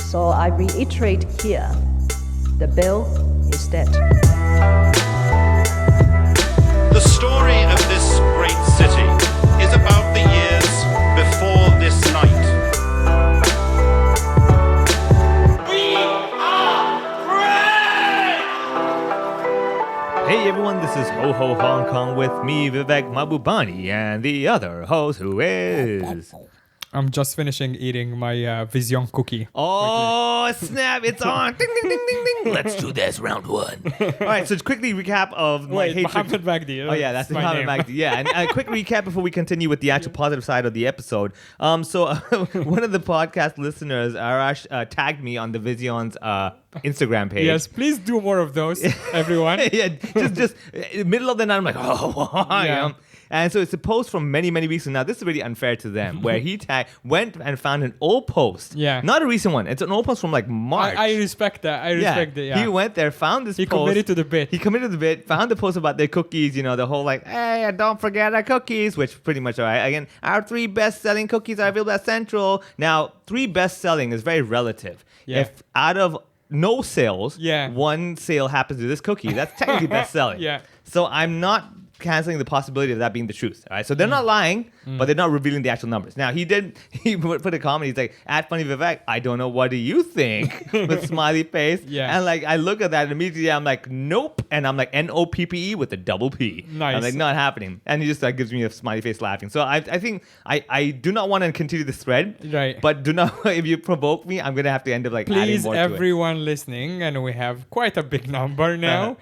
So I reiterate here, the bill is dead. The story of this great city is about the years before this night. We are free! Hey everyone, this is Ho Ho Hong Kong with me, Vivek Mahbubani, and the other host who is... I'm just finishing eating my Vision cookie. Oh, snap, it's on! Ding, ding, ding, ding, ding. Let's do this, round one. All right, so quickly recap of my hatred. Mohammed Magdi. Oh yeah, that's my Mohammed name. Magdi. Yeah, and a quick recap before we continue with the actual positive side of the episode. So one of the podcast listeners, Arash, tagged me on the Vision's Instagram page. Yes, please do more of those, everyone. Yeah, just middle of the night, I'm like, oh, Yeah. And so it's a post from many, many weeks ago. Now, this is really unfair to them, where he went and found an old post. Yeah. Not a recent one. It's an old post from like March. I respect that. I respect it. Yeah. He went there, found this He post. committed to the bit. He committed to the bit, found the post about their cookies, the whole like, hey, don't forget our cookies, which pretty much, all right. Again, our 3 best-selling cookies are available at Central. Now, 3 best-selling is very relative. Yeah. If out of no sales, Yeah. 1 sale happens to this cookie, that's technically best-selling. Yeah. So I'm not canceling the possibility of that being the truth. All right. So they're not lying, but they're not revealing the actual numbers. Now he put a comment. He's like, at Funny Vivek, I don't know, what do you think? With smiley face. Yeah. And like I look at that and immediately I'm like, nope. And I'm like NOPPE with a double P. Nice. I'm like, not happening. And he just gives me a smiley face laughing. So I think I do not want to continue this thread. Right. But do not, if you provoke me, I'm gonna have to end up like adding Please, more to everyone listening, and we have quite a big number now.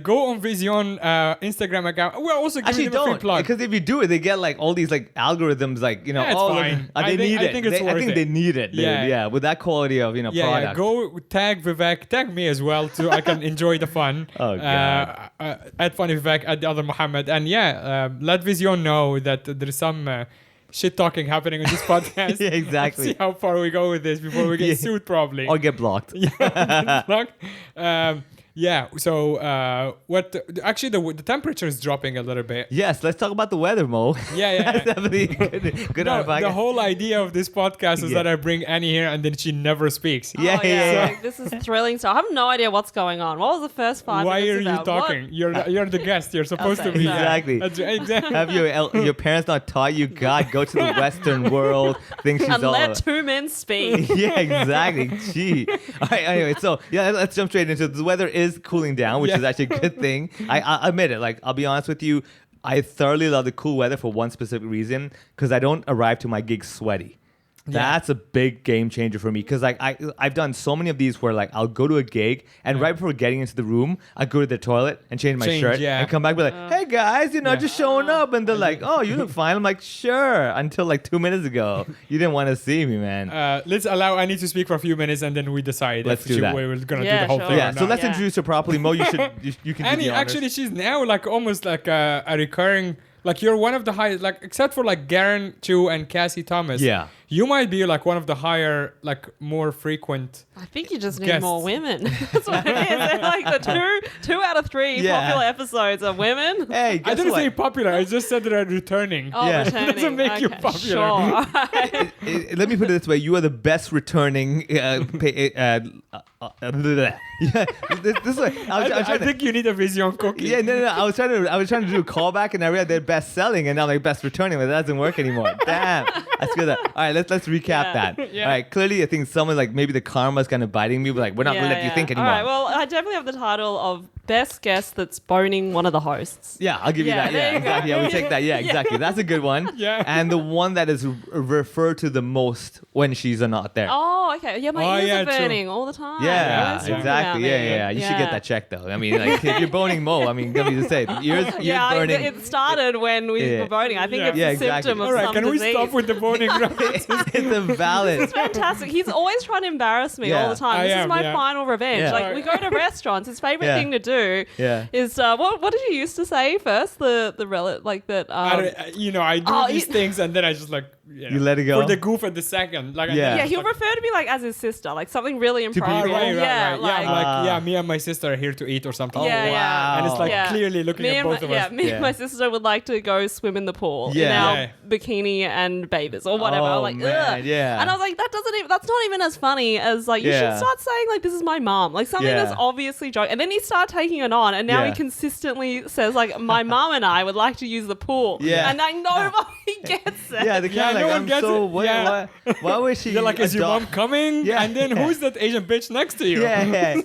Go on Vision Instagram account. We're also giving Actually, them a free don't, plug. because if you do it, they get like all these like algorithms, like Yeah, it's oh, fine. they I need think it. it's I worth think it. they need it, dude. Yeah. Yeah, with that quality of product. Go tag Vivek, tag me as well too. I can enjoy the fun. Oh, God. At Funny Vivek, at the other Mohammed, and let Vision know that there's some shit talking happening on this podcast. Yeah, exactly. See how far we go with this before we get Yeah. sued, probably. Or get blocked. So what? Actually, the temperature is dropping a little bit. Yes, let's talk about the weather, Mo. Yeah. That's definitely good No, on our the podcast. whole idea of this podcast is Yeah. that I bring Annie here and then she never speaks. Yeah, Oh, yeah. Like, this is thrilling stuff. I have no idea what's going on. What was the first 5 Why are minutes you about? talking? You're the guest. You're supposed to Okay, be sorry. Exactly. That's right, exactly. Have your parents not taught you, God, go to the Western world, think she's And all... let 2 men speak. Yeah, exactly. Gee. All right, anyway, so let's jump straight into it. The weather is cooling down, which Yeah. is actually a good thing. I admit it. Like, I'll be honest with you, I thoroughly love the cool weather for one specific reason, because I don't arrive to my gig sweaty. That's a big game changer for me, because like I've done so many of these where like I'll go to a gig and right before getting into the room I go to the toilet and change my shirt and come back and be like, hey guys, just showing up, and they're like, oh, you look fine. I'm like, sure, until like 2 minutes ago you didn't want to see me, man. Let's allow Annie to speak for a few minutes and then we decide Let's if do that. we're gonna do Yeah, the whole sure. thing. Yeah, or so not. let's Yeah. introduce her properly. Mo, you can Annie, do the honors. actually, she's now like almost like a recurring. Like you're one of the highest, like except for like Garen Chu and Cassie Thomas. Yeah. You might be like one of the higher, like more frequent. I think you just need Guests. more women. That's what it is. They're like the two out of 3 Yeah. popular episodes are women. Hey, I guess didn't what? say popular. I just said that I'm returning. Oh, Yeah. returning. Doesn't make you Okay, popular. Sure. All right. Let me put it this way: you are the best returning. Yeah, this way. I think you need a Vision cookie. Yeah, no. I was trying to do a callback, and I read they're best selling, and now like best returning, but that doesn't work anymore. Damn, I screwed that. All right, let's recap Yeah. that. Yeah. All right, clearly I think someone like maybe the karma's kind of biting me, but like we're not gonna let you think anymore. All right, well, I definitely have the title of best guest that's boning one of the hosts. Yeah, I'll give you Yeah, that. there Yeah, you go. exactly. Yeah, we take that. Yeah, exactly. That's a good one. Yeah. And the one that is referred to the most when she's not there. Oh, okay. Yeah, my Oh, ears yeah, are true. burning all the time. Yeah, What's wrong exactly. about Yeah. me? You should get that checked though. I mean, like if you're boning Mo, I mean, let me just say, ears Yeah, burning. it started when we Yeah. were voting. I think Yeah. it's Yeah, a exactly. symptom of All right, some can we disease. stop with the boning references? It's a valid. It's fantastic. He's always trying to embarrass me Yeah. all the time. I This am, is my yeah. final revenge. Yeah. Like we go to restaurants. His favorite Yeah. thing to do Yeah. is what did you used to say first? The like that. I do Oh, these he- things and then I just like You let it go? for the goof at the second. Like Yeah. yeah, he'll refer to me like as his sister, like something really people. improbable. right. Yeah, like. I'm like, yeah, me and my sister are here to eat or something. Oh, Yeah, wow. And it's like Yeah. clearly looking Me at and both my, of yeah, us. me Yeah. and my sister would like to go swim in the pool in Yeah. our Yeah. bikini and bathers or whatever. Oh, like man, ugh. yeah. And I was like, that's not even as funny as like, you Yeah. should start saying like, this is my mom. Like something Yeah. that's obviously joke. And then he started taking it on and now Yeah. he consistently says like, my mom and I would like to use the pool. Yeah. And like nobody gets it. Yeah, the kind Yeah, of no like, one I'm gets so, it. what, Yeah. why was she They're like, is your mom adopt- coming? Yeah. And then who's that Asian bitch next to you? Yeah,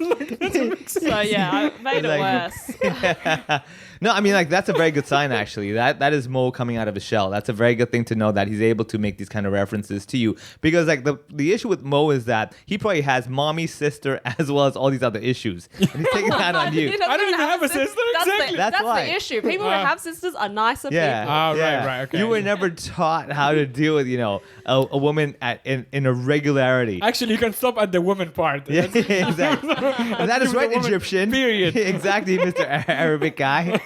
So yeah, I made it Like- worse. No, I mean, like, that's a very good sign, actually. That is Mo coming out of his shell. That's a very good thing to know that he's able to make these kind of references to you. Because, like, the issue with Mo is that he probably has mommy, sister, as well as all these other issues. And he's taking that on you. He doesn't I don't even have a sister, That's, exactly. that's That's why. the issue. People who have sisters are nicer Yeah. people. Ah, yeah. right, okay. You were never taught how to deal with, a woman in a regularity. Actually, you can stop at the woman part. Yeah, exactly. And that is Give right, the woman Egyptian. period. Exactly, Mr. Arabic guy.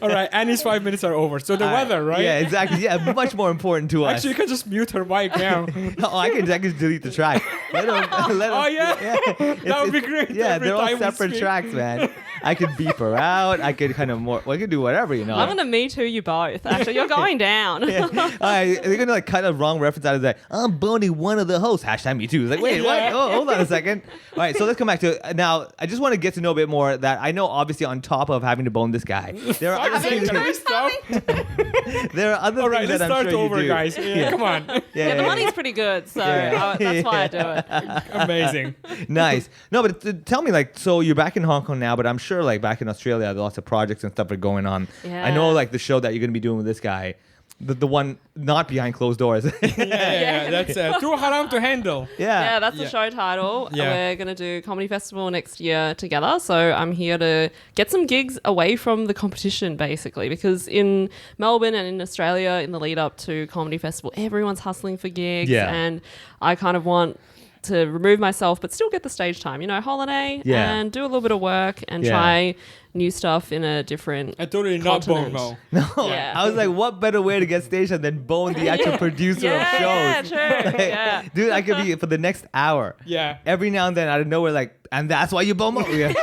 All right, Annie's 5 minutes are over. So the weather, right? Yeah, exactly. Yeah, much more important to us. Actually, you can just mute her mic now. Oh, I can delete the track. Let 'em- Oh, yeah? That would be great Yeah, every they're all time we separate speak. tracks, man. I could beep her out. I could kind of I could do whatever, I'm gonna Me Too you both. Actually, you're going down. Yeah. All right, they're gonna like cut a wrong reference out of that. I'm boning one of the hosts. Hashtag me too. It's like, wait, what? Oh, hold on a second. All right, so let's come back to now. I just want to get to know a bit more. That I know, obviously, on top of having to bone this guy, there are other things. Can we stop? There are other All right, things let's that I'm start sure over, you do. guys. Yeah, come on. Yeah, the money's pretty good, so Yeah. that's why I do it. Amazing. Nice. No, but tell me, like, so you're back in Hong Kong now, but I'm sure, like, back in Australia, lots of projects and stuff are going on. I know, Yeah. like, the show that you're going to be doing with this guy, the one not behind closed doors. Yeah. That's too haram to handle. Yeah, that's Yeah. the show title. Yeah. We're going to do Comedy Festival next year together. So I'm here to get some gigs away from the competition, basically, because in Melbourne and in Australia, in the lead up to Comedy Festival, everyone's hustling for gigs. Yeah. And I kind of want to remove myself, but still get the stage time, holiday Yeah. and do a little bit of work and Yeah. try new stuff in a different I totally not bone continent. Mo. No, Yeah. I was like, what better way to get station than bone the actual producer Yeah, of shows? true. Yeah. Dude, I could be for the next hour. Yeah. Every now and then, out of nowhere, like, and that's why you bone Mo. Yeah.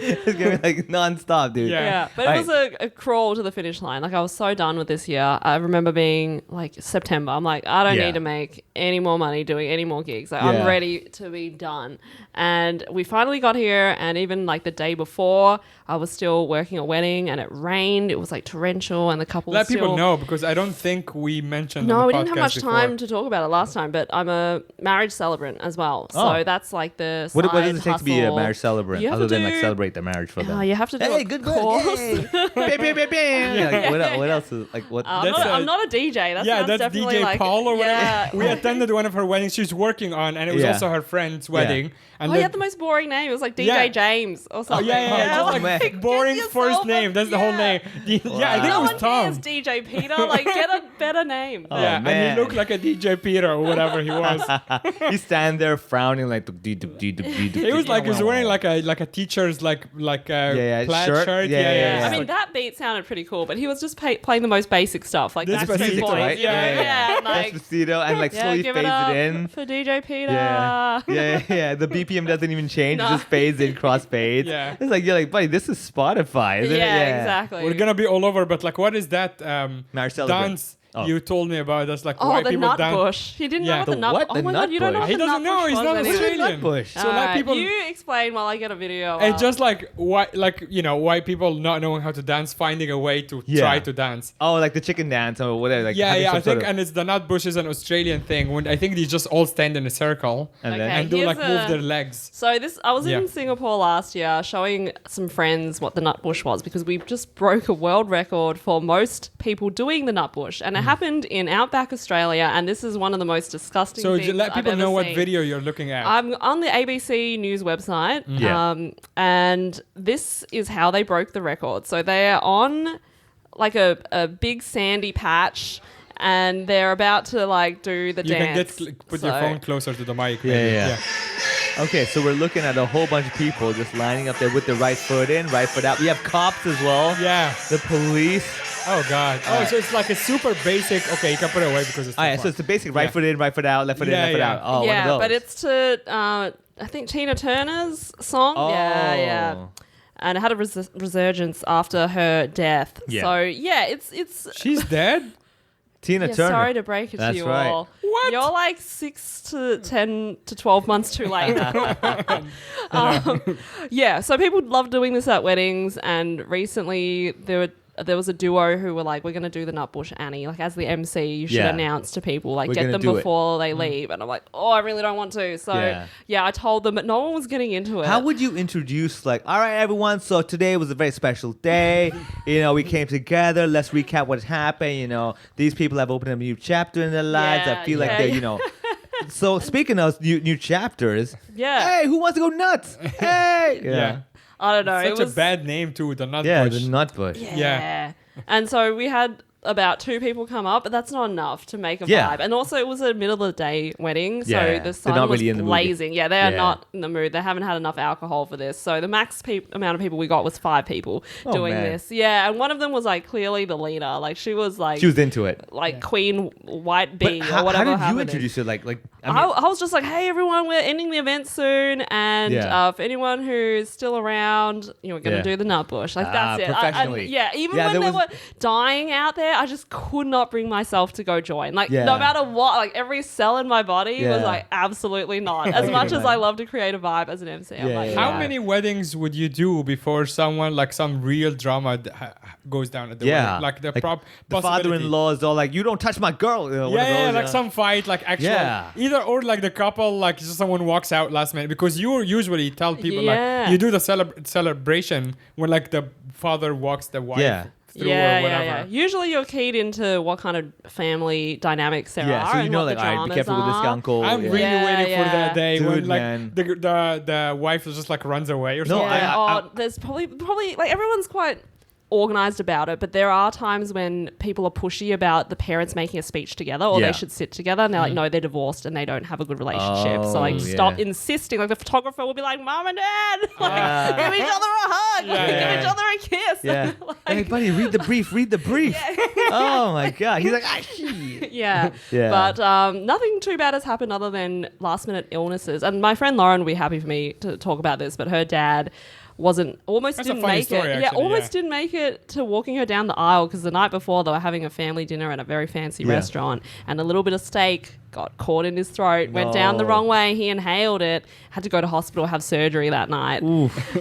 It's gonna be like nonstop, dude. Yeah. Yeah, but it was a crawl to the finish line. Like I was so done with this year. I remember being like September. I'm like, I don't Yeah. need to make any more money doing any more gigs. Like Yeah. I'm ready to be done. And we finally got here. And even like the day before, I was still working a wedding, and it rained. It was like torrential, and the couple. Let was still... people know, because I don't think we mentioned No, on the we didn't have podcast much before. time to talk about it last time. But I'm a marriage celebrant as well. So Oh. that's like the What does side it take to be a hustle. marriage celebrant, You have other to than like do- celebrate the marriage for them? You have to do Hey, a good course. work. Bam, bam, bam, bam. Yeah, like, what else is like what? I'm, That's not, a- I'm not a DJ. That Yeah, sounds that's definitely DJ like, Paul or whatever. Yeah. We attended one of her weddings she's working on, and it was Yeah. also her friend's wedding. And Oh, he had the most boring name. It was like DJ Yeah. James or Oh, something. yeah. Oh, Just man. like boring Get first yourself name. That's the whole name. Yeah, I think No it was one Tom. cares, DJ Peter. Like, get a better name. Oh, Yeah, man. and he looked like a DJ Peter or whatever he was. You stand there frowning like He was like, he was wearing like a teacher's like yeah, plaid shirt. shirt. Yeah, yeah, I mean, that beat sounded pretty cool, but he was just playing the most basic stuff, like This Backstreet music, Boys. right? Yeah, like, Despacito, and like yeah, slowly give fades it up it in. for DJ Peter. Yeah. The BPM doesn't even change; No. it just fades in, cross fades. Yeah. It's like you're like, buddy, this is Spotify, isn't it? Yeah, exactly. We're gonna be all over, but like, what is that Marriage celebrant. dance Oh. you told me about? That's like Oh, white the people nut dance. bush. He didn't Yeah. know what The the nut. what? Oh The my nut god, you don't know bush? what He the doesn't nut know. bush He's was, not really? Australian. Nut bush. So let people. You explain while I get a video. It's up. just like white people not knowing how to dance, finding a way to Yeah. try to dance. Oh, like the chicken dance or whatever. Like having I some think, sort of- and it's the nut bush is an Australian thing. When I think they just all stand in a circle and Okay. then and do here's like a- move their legs. So I was Yeah. in Singapore last year showing some friends what the nut bush was, because we just broke a world record for most people doing the nut bush, and it happened in outback Australia, and this is one of the most disgusting So things let I've people ever know what seen. video you're looking at. I'm on the ABC News website, Yeah. and this is how they broke the record. So they're on like a big sandy patch, and they're about to like do the you can dance. put your So- phone closer to the mic. Yeah, maybe. yeah. Okay, so we're looking at a whole bunch of people just lining up there with the right foot in, right foot out. We have cops as well. Yeah. The police. Oh god. Oh, so it's like a super basic. Okay, you can put it away because it's. Oh, too yeah, far. so it's the basic right Yeah. foot in, right foot out, left foot in, Yeah, left foot yeah. out. Oh, yeah, one of those. but it's to I think Tina Turner's song. Oh. Yeah. And it had a resurgence after her death. Yeah. So yeah, it's She's dead. Tina Yeah, Turner. sorry to break it That's to you right. all. What? You're like 6 to 10 to 12 months too late. Yeah, so people love doing this at weddings, and recently there was a duo who were like, we're going to do the Nutbush Annie. Like, as the MC, you should Yeah. announce to people, like, We're get gonna them do it. before they leave. And I'm like, oh, I really don't want to. So, yeah, I told them, but no one was getting into it. How would you introduce, like, all right, everyone, so today was a very special day. We came together. Let's recap what happened. These people have opened a new chapter in their lives. Yeah, I feel like yeah. they're, So speaking of new chapters, Yeah. hey, who wants to go nuts? Hey! Yeah. I don't know. Such it was a bad name too, the Nutbush. Yeah, the Nutbush. Yeah. And so we had about 2 people come up, but that's not enough to make a Yeah. vibe. And also, it was a middle of the day wedding, so Yeah. the They're sun not was really in the mood. blazing. Yeah, they are Yeah. not in the mood. They haven't had enough alcohol for this. So the max amount of people we got was 5 people Oh, doing man. this. Yeah, and one of them was like clearly the leader. Like she was like She was into it. like Queen White Bee But or how whatever. did you happened. introduce it? Like, I I, mean, I was just like, hey, everyone, we're ending the event soon. And Yeah. for anyone who's still around, we're going to Yeah. do the Nutbush. Like, that's it. Professionally. Even Yeah, when there they was- were dying out there, I just could not bring myself to go join. Like, Yeah. no matter what, like, every cell in my body was Yeah. like, absolutely not. As much as I love to create a vibe as an MC, I'm Yeah, like, yeah, How yeah. many weddings would you do before someone like some real drama goes down at the yeah. wedding? Like the the possibility. father-in-law is all like, you don't touch my girl. One of Yeah, those, like some fight, like actual, Yeah. either or like the couple, like just someone walks out last minute because you usually tell people Yeah. like you do the celebration when like the father walks the wife Yeah. through or whatever. Usually you're keyed into what kind of family dynamics there Yeah, are so and what like, the all right, be dramas careful with this are. uncle. I'm yeah. really Yeah, waiting for yeah. that day Dude, when like man. the wife just like runs away or No, something. Yeah, there's probably like everyone's quite organized about it, but there are times when people are pushy about the parents making a speech together or Yeah. they should sit together and they're like, no, they're divorced and they don't have a good relationship. So like Oh, stop yeah. insisting. Like the photographer will be like, Mom and Dad, like Ah. give each other a hug, like, Yeah. give each other a kiss. Yeah. Like, Hey, buddy, read the brief. Oh, my God. He's like, yeah. Yeah. But nothing too bad has happened other than last minute illnesses. And my friend Lauren will be happy for me to talk about this, but her dad almost That's a didn't funny make story, it. actually, Almost yeah. didn't make it to walking her down the aisle because the night before they were having a family dinner at a very fancy Yeah. restaurant and a little bit of steak got caught in his throat, went down the No. wrong way, he inhaled it, had to go to hospital, have surgery that night.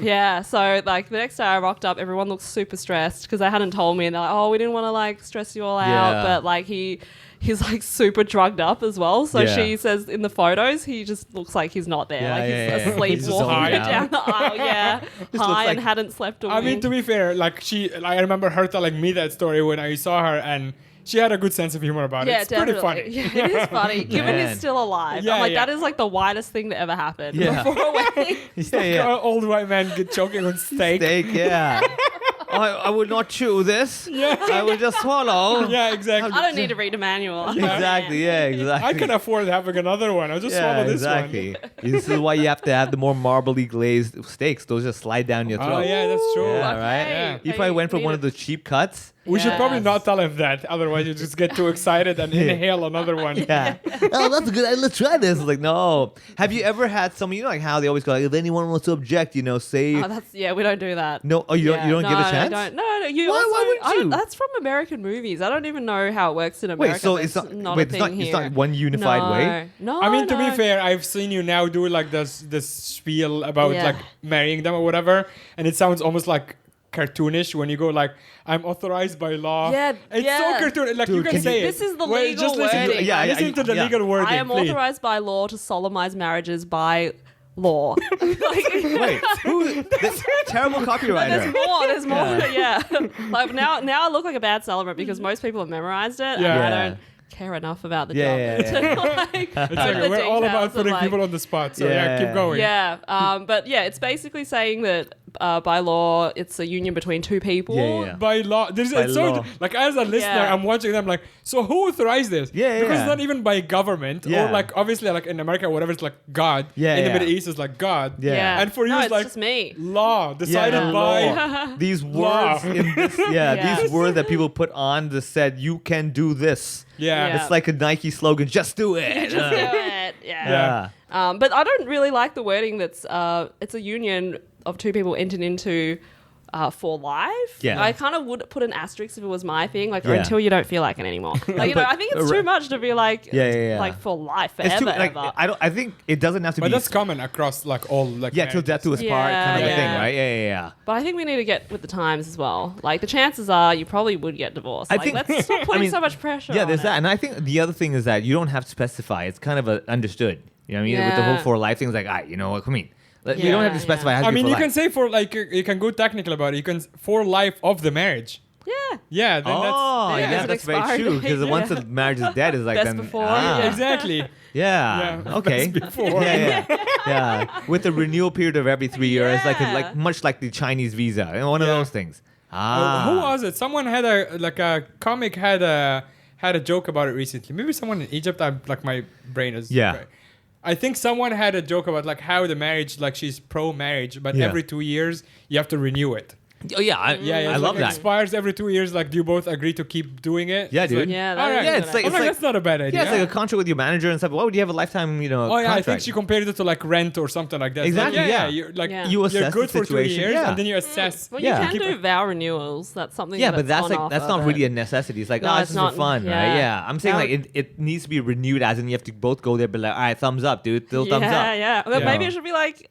Yeah, so like the next day I rocked up, everyone looked super stressed because they hadn't told me and they're like, oh, we didn't want to like stress you all out, Yeah. but like he's like super drugged up as well. So Yeah. she says in the photos, he just looks like he's not there. Yeah, like yeah, he's yeah. asleep He's just walking zoned out. down the aisle. Yeah. looks High like- and hadn't slept a I mean, wink. to be fair, like I remember her telling me that story when I saw her, and she had a good sense of humor about it. Yeah, It's definitely. pretty funny. Yeah, it is funny. Given Man. he's still alive. Yeah, I'm like, yeah. that is like the widest thing to ever happen Yeah. before a wedding. Yeah, An old white man get choking on steak. Steak, yeah. I would not chew this. Yeah. I would just swallow. Yeah, exactly. I don't need to read a manual. Exactly, yeah, exactly. I can afford having another one. I'll just swallow this exactly. one. This is why you have to have the more marbly glazed steaks. Those just slide down your throat. Oh, yeah, that's true. Yeah, Okay. right? Yeah. You probably went for Need one it. of the cheap cuts. We should probably Yes. not tell him that. Otherwise, you just get too excited and inhale another one. Yeah. Oh, that's a good idea. Let's try this. It's like, no. Have you ever had someone, like how they always go, like, if anyone wants to object, say. Oh, we don't do that. No, oh, you don't give a chance? I don't. No, you Why- also, why wouldn't I don't- you? That's from American movies. I don't even know how it works in America. Wait, so but it's not, not wait, a it's not, thing it's here. not one unified way? No, I mean, to be no. fair, I've seen you now do like this spiel about Yeah. like marrying them or whatever, and it sounds almost like cartoonish when you go like, "I'm authorized by law." Yeah, it's yeah. so cartoonish. Like you Dude, can can say you- it. This is the Wait, legal just listen to, wording. Yeah, listen to the yeah. legal wording. I am please. authorized by law to solemnize marriages by law. Like, Wait, who? This terrible copywriter. There's more. Yeah. Like now I look like a bad celebrant because most people have memorized it. Yeah. And I Yeah. don't care enough about the Yeah, job. yeah, yeah. to, like, It's know like, the we're all about details of, putting like- people on the spot. So yeah, Yeah. keep going. Yeah. But yeah, it's basically saying that by law, it's a union between two people. Yeah, yeah. By law, there's By it's so law. like as a listener, Yeah. I'm watching them like, so who authorized this? Yeah, because yeah. it's not even by government Yeah. or like obviously like in America, whatever it's like God. Yeah, in the yeah. Middle East, it's like God. Yeah. Yeah. And for you, no, it's like just me. law decided Yeah, by. law. These Law. words in this, Yes. these words that people put on that said you can do this. Yeah. Yeah. It's like a Nike slogan, just do it. Just do it. Yeah. Yeah. But I don't really like the wording that's it's a union of two people entered into for life. Yeah. I kind of would put an asterisk if it was my thing, like Yeah. until you don't feel like it anymore. Like, I think it's too much to be like, Yeah. like for life, It's forever. too, like, ever. I think it doesn't have to But be. that's common across like all like Yeah, till death do us part Yeah, kind of a thing, yeah. right? Yeah. But I think we need to get with the times as well. Like the chances are you probably would get divorced. I Like, think- let's stop putting so much pressure. Yeah, on there's it. that. And I think the other thing is that you don't have to specify. It's kind of understood. You know what I mean? With the whole Yeah. for life thing, it's like, all right, you know what? I mean, we don't have to Yeah, specify. It has I to be mean, for you life. can say for like you can go technical about it. You can for life of the marriage. Yeah. Yeah, then Oh, Yeah, yeah, there's an that's very expiry true. Because date, once yeah. the marriage is dead, it's like Best then before, ah, that's exactly. yeah, okay, Before. yeah. With the renewal period of every 3 years, Yeah. like much like the Chinese visa, one of Yeah. those things. Who was it? Someone had a comic had a joke about it recently. Maybe someone in Egypt. I'm like my brain is Yeah. I think someone had a joke about like how the marriage, like she's pro marriage, but Yeah. every 2 years you have to renew it. Oh yeah, I Yeah, I it's love like that. expires every 2 years. Like, do you both agree to keep doing it? Yeah, It's dude. like, Yeah, that all is right. a Yeah, good it's like- I'm like, like- that's not a bad idea. Yeah, it's like a contract with your manager and stuff. Why would you have a lifetime, Oh yeah, contract? I think she compared it to like rent or something like that. It's Exactly, Like, yeah. You're like Yeah. You you're assess good the for 2 situation, years, yeah. and then you assess. Well, Yeah. you can Keep do it- vow renewals. That's something. Yeah, but that's on like offer, that's not but- really a necessity. It's like, No, oh, it's it's just for not- fun, right? yeah. Yeah, I'm saying Now- like it needs to be renewed, as in you have to both go there, but like, all right, thumbs up, dude, still thumbs Yeah, up. yeah. Well, Yeah. maybe it should be like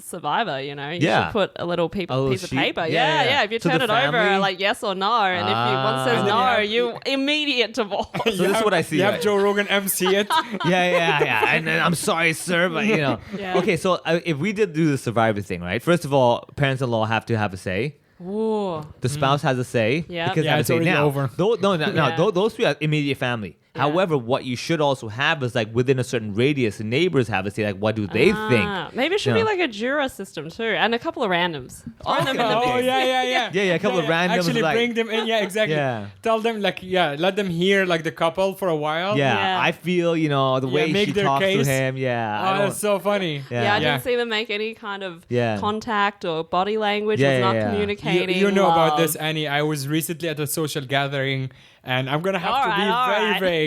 Survivor. You know, you Yeah. should put a little A little piece of sheet? paper. Yeah, yeah. If you To turn the it over, family? like yes or no, and if you, one says Ah. no, And then you immediate divorce. So this is what I see. You have right? Joe Rogan MC it. Yeah. And then, I'm sorry, sir, but you know. Yeah. Okay, so if we did do the survivor thing, right? First of all, parents-in-law have to have a say. Ooh. The spouse has a say. Yeah. Because Yeah, they have a it's say. already Now, over. No, Yeah. those three are immediate family. Yeah. However, what you should also have is like within a certain radius, the neighbors have a say. Like, what do they think? Maybe it should Yeah. be like a juror system too, and a couple of randoms. Throw them in the Oh mix. yeah. Yeah, a couple of randoms, Actually, like- bring them in. Yeah, exactly. Yeah. Tell them like let them hear like the couple for a while. Yeah, Yeah. I feel the Yeah, way make she their talks case. to him. Yeah, I Oh, don't- that's so funny. Yeah. Yeah, I Yeah. didn't see them make any kind of Yeah. contact or body language. Yeah, was not yeah, yeah. communicating. You know about love. this, Annie. I was recently at a social gathering, and I'm gonna have All to be right, very all right. vague.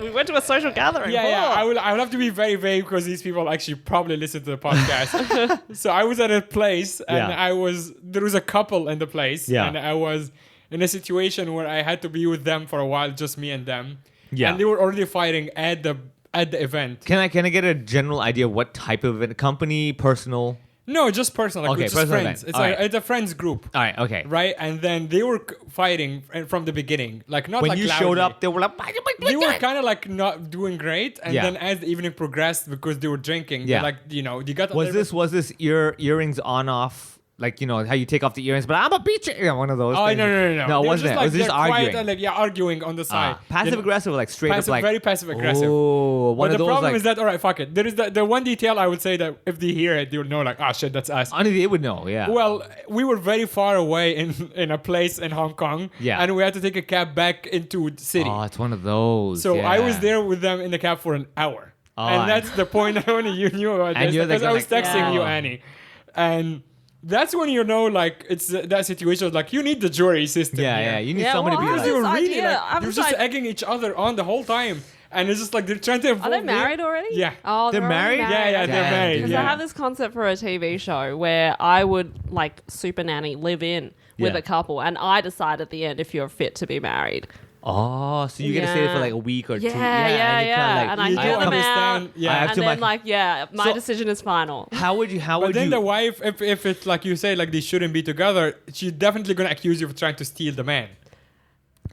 We went to a social gathering. Yeah. Whoa. I will have to be very vague because these people actually probably listen to the podcast. So I was at a place, and Yeah. there was a couple in the place, Yeah. and I was in a situation where I had to be with them for a while, just me and them. Yeah. And they were already fighting at the event. Can I get a general idea of what type of event? Company, personal? No, just personal. Like Okay, we're just personal friends. event. It's All a, right. it's a friends group. All right, okay. Right, and then they were fighting from the beginning, like not When like you loudly. showed up, they were like, They were kind of like not doing great, and Yeah. then as the evening progressed, because they were drinking, Yeah. they like they got. a Was little this earrings on off? Like how you take off the earrings, but I'm a beach. Yeah, one of those. Oh things. no! No, They it were wasn't. like, It was just they're quiet arguing. and, like arguing on the side. Passive aggressive, or like straight Passive, up, like very passive aggressive. Oh, one But of the those. problem like, is that all right, fuck it. There is the one detail I would say that if they hear it, they would know like, oh shit, that's us. only they would know. Yeah. Well, we were very far away in a place in Hong Kong, Yeah. and we had to take a cab back into the city. Oh, it's one of those. So I was yeah. there with them in the cab for an hour. Oh, And that's the point that only you knew about And this. you're Because I was like, texting yeah. you, Annie. And that's when like, it's that situation. Like, you need the jury system Yeah, here. yeah. You need Yeah, somebody well, to be Because like. they were This really idea, like, I they were was just like- egging each other on the whole time. And it's just like, they're trying to Are involve they me. married already? Yeah. Oh, They're already married? Yeah, they're Damn, married. dude. Because I have this concept for a TV show where I would like super nanny live in with Yeah. a couple, and I decide at the end if you're fit to be married. Oh, so you get to stay there for Yeah. like a week or two. Yeah, and yeah, you yeah. kinda, And I You hear do them understand, out, yeah. I have and to then my- my So- decision is final. How would you? But then the wife, if it's like you say, like they shouldn't be together, she's definitely going to accuse you of trying to steal the man.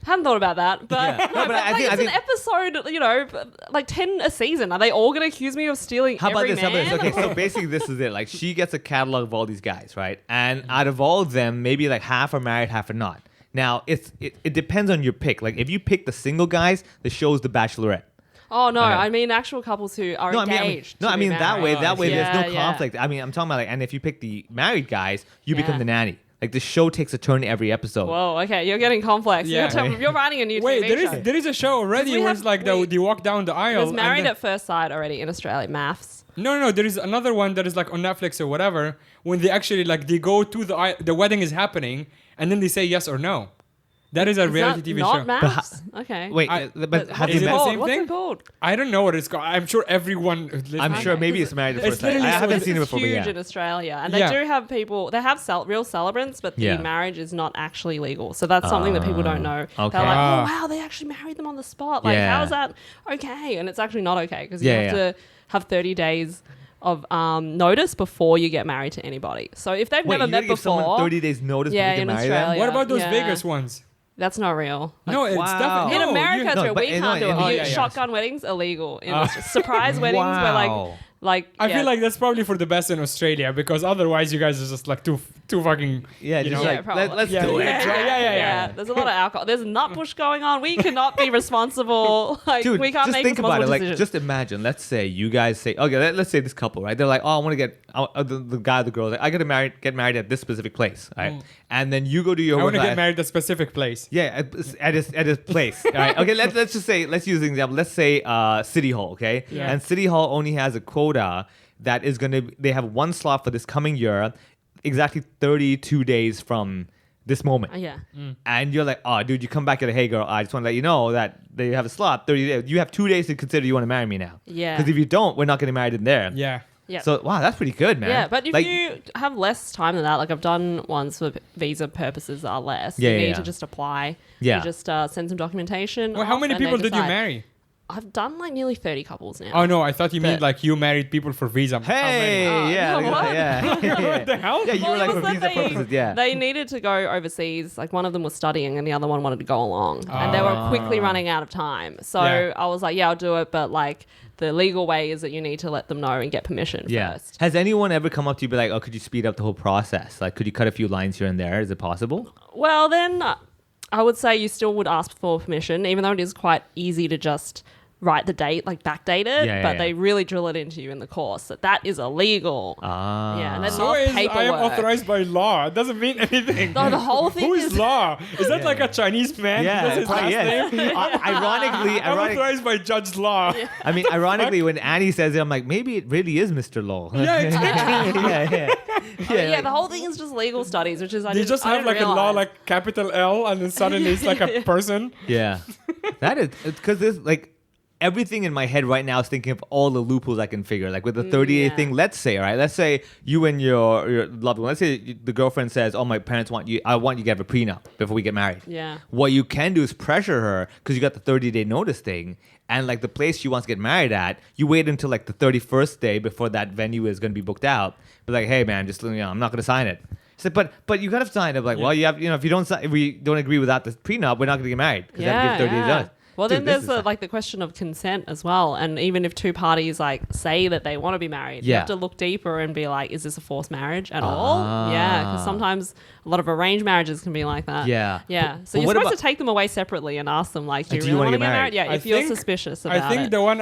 Hadn't thought about that, but, Yeah. No, but I like, think- it's an episode, like 10 a season. Are they all going to accuse me of stealing How about every this? How about man? this? Okay, so basically this is it. Like she gets a catalog of all these guys, right? And out of all of them, maybe like half are married, half are not. Now it depends on your pick. Like if you pick the single guys, the show's The Bachelorette. Oh no, Okay. I mean actual couples who are I mean, engaged. no, to I be mean that way. married. That way, there's no Yeah, yeah. conflict. I mean, I'm talking about like, and if you pick the married guys, you become Yeah. the nanny. Like the show takes a turn every episode. Whoa, okay, you're getting complex. Yeah. You're writing a new Wait, TV show. there is a show already we where have- it's like we- they walk down the aisle. There's and Married then- at First Sight already in Australia. Maths. No, there is another one that is like on Netflix or whatever, when they actually like they go to the wedding is happening, and then they say yes or no. That is a Is reality that TV not show. maps? Okay. Wait, But but have What's you Is it met? the called? same What's thing? it called? I don't know what it's called. I'm sure everyone. I'm sure maybe it's Married at It's First Sight. literally I so- haven't This seen it It's before, but huge yeah. in Australia, and they Yeah. do have people. They have real celebrants, but the Yeah. marriage is not actually legal. So that's something that people don't know. okay. They're like, Ah. "Oh wow, they actually married them on the spot. Like, Yeah. how is that okay?" And it's actually not okay because Yeah, you have yeah. to have 30 days of notice before you get married to anybody. So if they've Wait, never you met gotta give someone before, 30 days notice Yeah, before you in can marry them? Australia. What about those Yeah. Vegas ones? that's not real. No, it's Wow. definitely In no, America, No, it's real. but We in- can't do it. oh, You- yeah, yeah. Shotgun weddings illegal. In surprise weddings, where Wow. like I yeah. feel like that's probably for the best in Australia because otherwise you guys are just like too fucking. Yeah, you just know. Yeah, like, probably. let's Yeah, do it. yeah. There's a lot of alcohol. There's a nut push going on. We cannot be responsible. Like Dude, we can't just make think about responsible it. Like, decisions. just imagine. Let's say you guys say, okay, let's say this couple, right? They're like, oh, I want to the guy, or the girl. Like, I gotta get married at this specific place, right? And then you go to your I want to work get life- married at a specific place. Yeah, at his place. All right. Okay. Let's just say. Let's use an example. Let's say City Hall. Okay. Yeah. And City Hall only has a quota that is gonna. They have one slot for this coming year, exactly 32 days from this moment. Yeah. And you're like, oh, dude, you come back and hey, girl, I just want to let you know that they have a slot 30 days. You have 2 days to consider you want to marry me now. Yeah. Because if you don't, we're not getting married in there. Yeah. Yeah. So wow, that's pretty good, man. Yeah, but if Like, you have less time than that, like I've done ones for visa purposes that are less. Yeah, you yeah, need yeah. to just apply. Yeah. You just send some documentation. Well, how off many and they people did you decide. marry? I've done like nearly 30 couples now. Oh no, I thought you meant But- like you married people for visa. How hey, many? yeah, no, look at what? that, yeah. What the hell? Yeah, you Well, were it like was for the visa thing. purposes, yeah. They needed to go overseas. Like one of them was studying and the other one wanted to go along. And they were quickly running out of time. So Yeah. I was like, yeah, I'll do it. But like the legal way is that you need to let them know and get permission Yeah. first. Has anyone ever come up to you and be like, oh, could you speed up the whole process? Like, could you cut a few lines here and there? Is it possible? Well, then I would say you still would ask for permission, even though it is quite easy to just write the date, like backdate it. Yeah, but yeah. they really drill it into you in the course that is illegal. Ah. Yeah, and there's So not is I am paperwork. authorized by law. It doesn't mean anything. No, the whole thing Who is is law? Is that like a Chinese man? Yeah, That's his probably last is. name? Ironically, I'm authorized by Judge Law. I mean, ironically, when Annie says it, I'm like, maybe it really is Mr. Law. Yeah, exactly. yeah, the whole thing is just legal studies, which is I They didn't- just I have didn't like a law realize. like capital L and then suddenly it's like a person. Yeah. That is, because there's like, everything in my head right now is thinking of all the loopholes I can figure. Like with the 30-day yeah. thing, let's say, right? Let's say you and your loved one, let's say the girlfriend says, oh, my parents want you, I want you to have a prenup before we get married. Yeah. What you can do is pressure her because you got the 30-day notice thing. And like the place she wants to get married at, you wait until like the 31st day before that venue is going to be booked out. But like, hey, man, just, I'm not going to sign it. She said, but you got to sign it. Like, well, you have, if you don't sign, if we don't agree without the prenup, we're not going to get married because you have to give 30 days notice. Well, Dude, then this there's is- like the question of consent as well. And even if two parties like say that they want to be married, you Yeah. have to look deeper and be like, is this a forced marriage at all? Yeah, because sometimes a lot of arranged marriages can be like that. Yeah. Yeah. But So you're what supposed about- to take them away separately and ask them like, do you do you really wanna want to get get married? married? Yeah, I if you're think- suspicious about I think it. the one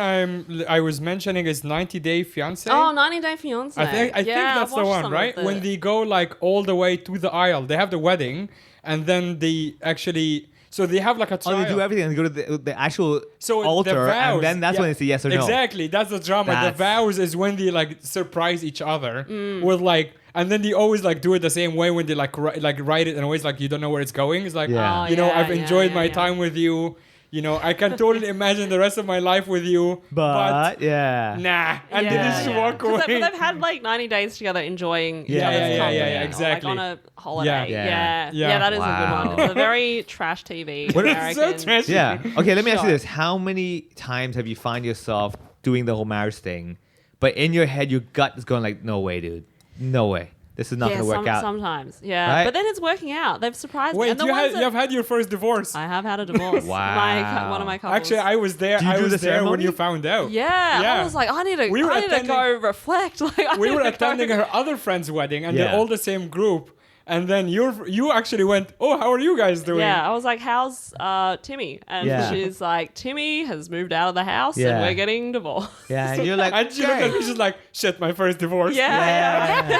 I was mentioning is 90 Day Fiance. Oh, 90 Day Fiance. I think Yeah, that's I've the watched one, some right? of When they go like all the way to the aisle, they have the wedding, and then they actually. So they have like a Oh, trial. they do everything and go to the actual So altar, the vows, and then that's yeah, when they say yes or no. Exactly, that's the drama. That's- The vows is when they like surprise each other Mm. with like, and then they always like do it the same way when they like write it, and always like you don't know where it's going. It's like, Yeah. Oh, I've enjoyed my yeah. time with you. I can totally imagine the rest of my life with you, But yeah. nah, and Yeah, they just walk 'Cause away. But they've had like 90 days together enjoying each Yeah, other's yeah, yeah, company, yeah, or, exactly. Like on a holiday. Yeah. Yeah. Yeah. That is a Wow. good one. It's a very trash TV. What- It's so American. trashy. Yeah. Okay, let me ask you Sure. this. How many times have you find yourself doing the whole marriage thing, but in your head, your gut is going like, no way, dude. No way. This is not going to work out. Sometimes, yeah. Right? But then it's working out. They've surprised me. Wait, And the you ones that- have had your first divorce. I have had a divorce. Wow. One of my couples. Actually, I was there. Do you I do was the there when ceremony? you found out. Yeah, Yeah. I was like, I need We were to go reflect. Like, I We need were to go- attending her other friend's wedding, and Yeah. they're all the same group. And then you actually went, oh, how are you guys doing? Yeah, I was like, how's Timmy? And Yeah. she's like, Timmy has moved out of the house Yeah. and we're getting divorced. Yeah, and you're like, And she looked at "Okay." me, she's like, shit, my first divorce. Yeah.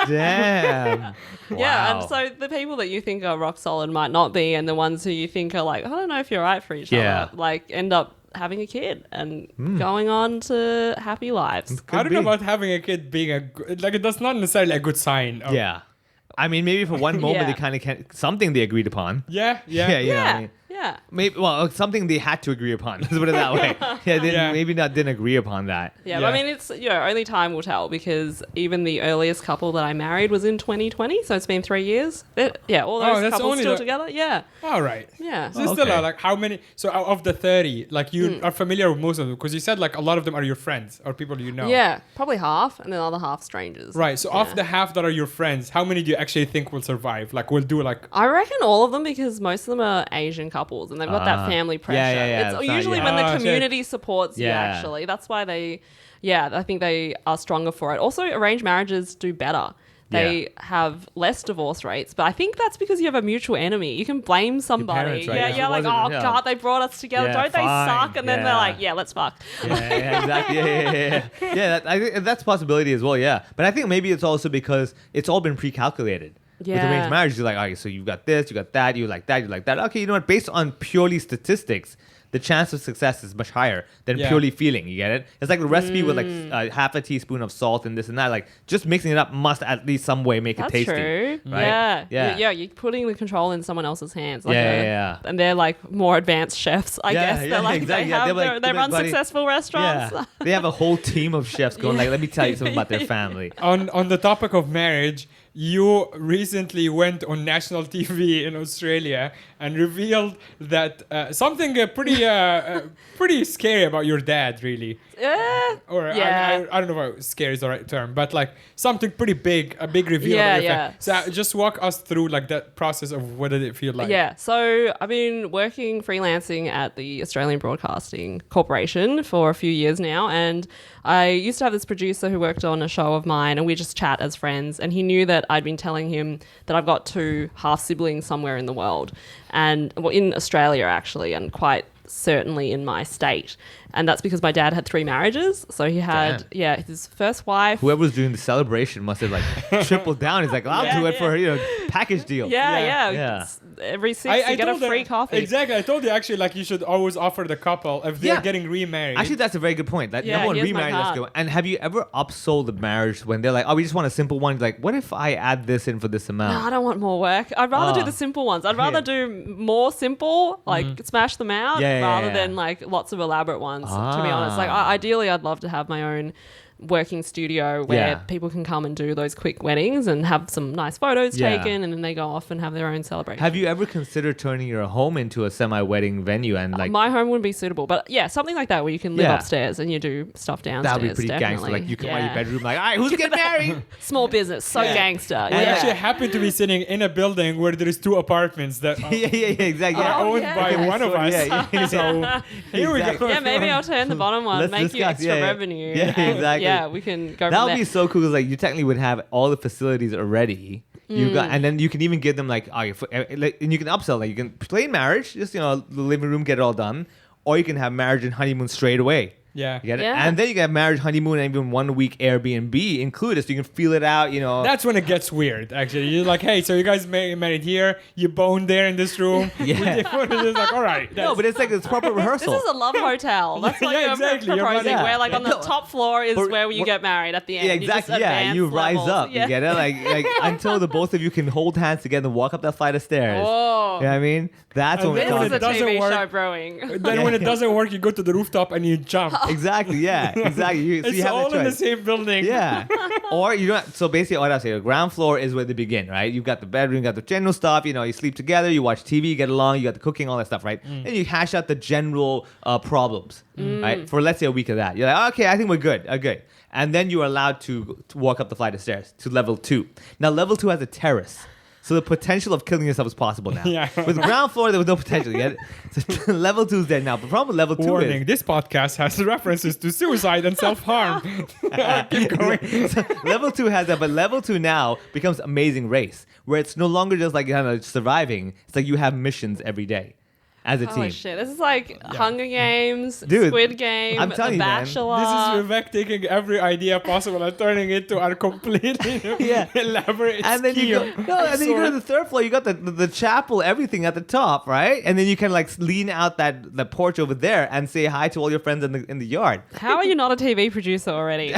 Damn. Yeah, and Wow. so the people that you think are rock solid might not be, and the ones who you think are like, I don't know if you're right for each Yeah. other, like end up having a kid and Hmm. going on to happy lives. I don't know be. about having a kid being like, that's not necessarily a good sign. Of, Yeah. I mean, maybe for one moment Yeah. they kind of can something they agreed upon. Yeah. I mean, Yeah. maybe something they had to agree upon. Let's put it that way. Yeah, they Yeah. maybe didn't agree upon that. Yeah, but I mean, it's only time will tell because even the earliest couple that I married was in 2020, so it's been 3 years. All those that's couples only still the- together. Yeah, All right. yeah. So it's okay. still like how many? So out of the 30, like you are familiar with most of them because you said like a lot of them are your friends or people you know. Yeah, probably half, and then the other half strangers. Right. So Yeah. of the half that are your friends, how many do you actually think will survive? Like will do like. I reckon all of them because most of them are Asian couples and they've got that family pressure. yeah, It's it's not- usually yeah. when Oh, the shit. community supports you, Yeah. actually. That's why I think they are stronger for it. Also, arranged marriages do better. They have less divorce rates, but I think that's because you have a mutual enemy. You can blame somebody. parents, right? Yeah, If it you're like, oh wasn't- yeah. God, they brought us together. Yeah, Don't they fine. suck? And then they're Yeah. like, yeah, let's fuck. Yeah, exactly. Yeah. I think that's a possibility as well. Yeah, but I think maybe it's also because it's all been pre-calculated. With Yeah. arranged marriage, you're like, okay, so you got this, you got that, you like that, you like that. Okay, you know what? Based on purely statistics, the chance of success is much higher than Yeah. purely feeling. You get it? It's like the recipe with like half a teaspoon of salt and this and that. Like just mixing it up must at least some way make That's it tasty. true. Right? Yeah. Yeah. You're putting the control in someone else's hands. Like Yeah. And they're like more advanced chefs, I Yeah, guess. yeah, They're like, exactly. they, Yeah, have they're like, they they're run buddy- successful restaurants. Yeah, they have a whole team of chefs going Yeah. like, let me tell you something about their family. On the topic of marriage, you recently went on national TV in Australia and revealed that something pretty scary about your dad, really. Or Yeah. I don't know if scary is the right term, but like something pretty big, a big reveal. Yeah, about your yeah. So just walk us through like that process of what did it feel like? Yeah, so I've been working freelancing at the Australian Broadcasting Corporation for a few years now, and I used to have this producer who worked on a show of mine, and we just chat as friends, and he knew that I'd been telling him that I've got 2 half-siblings somewhere in the world, and well, in Australia actually, and quite certainly in my state. And that's because my dad had 3 marriages. So he had, his first wife. Whoever was doing the celebration must have like tripled down. He's like, I'll Yeah, do it yeah. for package deal. Yeah. Yeah. Every 6 you get a told free her- coffee. Exactly. I told you actually like you should always offer the couple if they're Yeah. getting remarried. Actually, that's a very good point. That Yeah, number one, here's my remarried, let's card. go. And have you ever upsold the marriage when they're like, oh, we just want a simple one? Like, what if I add this in for this amount? No, I don't want more work. I'd rather do Ah. the simple ones. I'd rather do more simple, like smash them out, Mm-hmm. Yeah, rather yeah. than like lots of elaborate ones. To be honest, like Ah. ideally, I'd love to have my own working studio where Yeah. people can come and do those quick weddings and have some nice photos Yeah. taken, and then they go off and have their own celebration. Have you ever considered turning your home into a semi-wedding venue and like my home wouldn't be suitable, but yeah, something like that where you can live Yeah. upstairs and you do stuff downstairs. that would be pretty definitely. gangster? Like you come out of your Yeah. bedroom like, all right, who's getting married? Small business, so gangster. We Yeah. actually happen to be sitting in a building where there is 2 apartments that are, yeah, exactly. are Yeah. owned yeah. by one of us. Yeah. So here we Exactly. go. Yeah, maybe I'll turn the bottom one, Let's make you discuss. extra Yeah. revenue. Yeah, and exactly. Yeah, we can go That from would there. be so cool. 'Cause, like you technically would have all the facilities already. You got, and then you can even give them like, and you can upsell. Like you can plain marriage, just the living room, get it all done, or you can have marriage and honeymoon straight away. Yeah. You get it? Yeah. And then you can have marriage, honeymoon, and even 1 week Airbnb included, so you can feel it out. That's when it gets weird, actually. You're like, hey, so you guys married here, you boned there in this room. Yeah. We take photos. It's like, all right. no, but it's like it's proper This rehearsal. is a love hotel. That's what Yeah, you're exactly. You're proposing. right. Where like on the Yeah. top floor is Or- where you or- get married at the end. Yeah, You just exactly. Yeah, advance you rise levels. up. Yeah. You get it? Like until the both of you can hold hands together and walk up that flight of stairs. Whoa. You know what I mean? That's And when then we're This is when a it doesn't TV work- show brewing. Then when it doesn't work, you go to the rooftop and you jump. Exactly. Yeah. Exactly. So It's you have all the in the choice. same building. Yeah. Or you don't. So basically, what I say, the ground floor is where they begin, right? You've got the bedroom, you got the general stuff. You sleep together, you watch TV, you get along, you got the cooking, all that stuff, right? And you hash out the general problems, right? For let's say a week of that, you're like, okay, I think we're good, okay. And then you are allowed to walk up the flight of stairs to level 2. Now, level 2 has a terrace. So the potential of killing yourself is possible now. Yeah. With the ground floor, there was no potential yet. So level 2 is there now. The problem with level 2 Warning, is... this podcast has references to suicide and self-harm. Keep going. So level 2 has that, but level 2 now becomes Amazing Race, where it's no longer just like surviving. It's like you have missions every day. as a team. Oh shit! This is like Hunger Games, Dude, Squid Game, I'm telling The you, man. Bachelor. This is Vivek taking every idea possible and turning it to our completely elaborate And then you scheme. go, and then you go to the third floor. You got the chapel, everything at the top, right? And then you can like lean out the porch over there and say hi to all your friends in the yard. How are you not a TV producer already?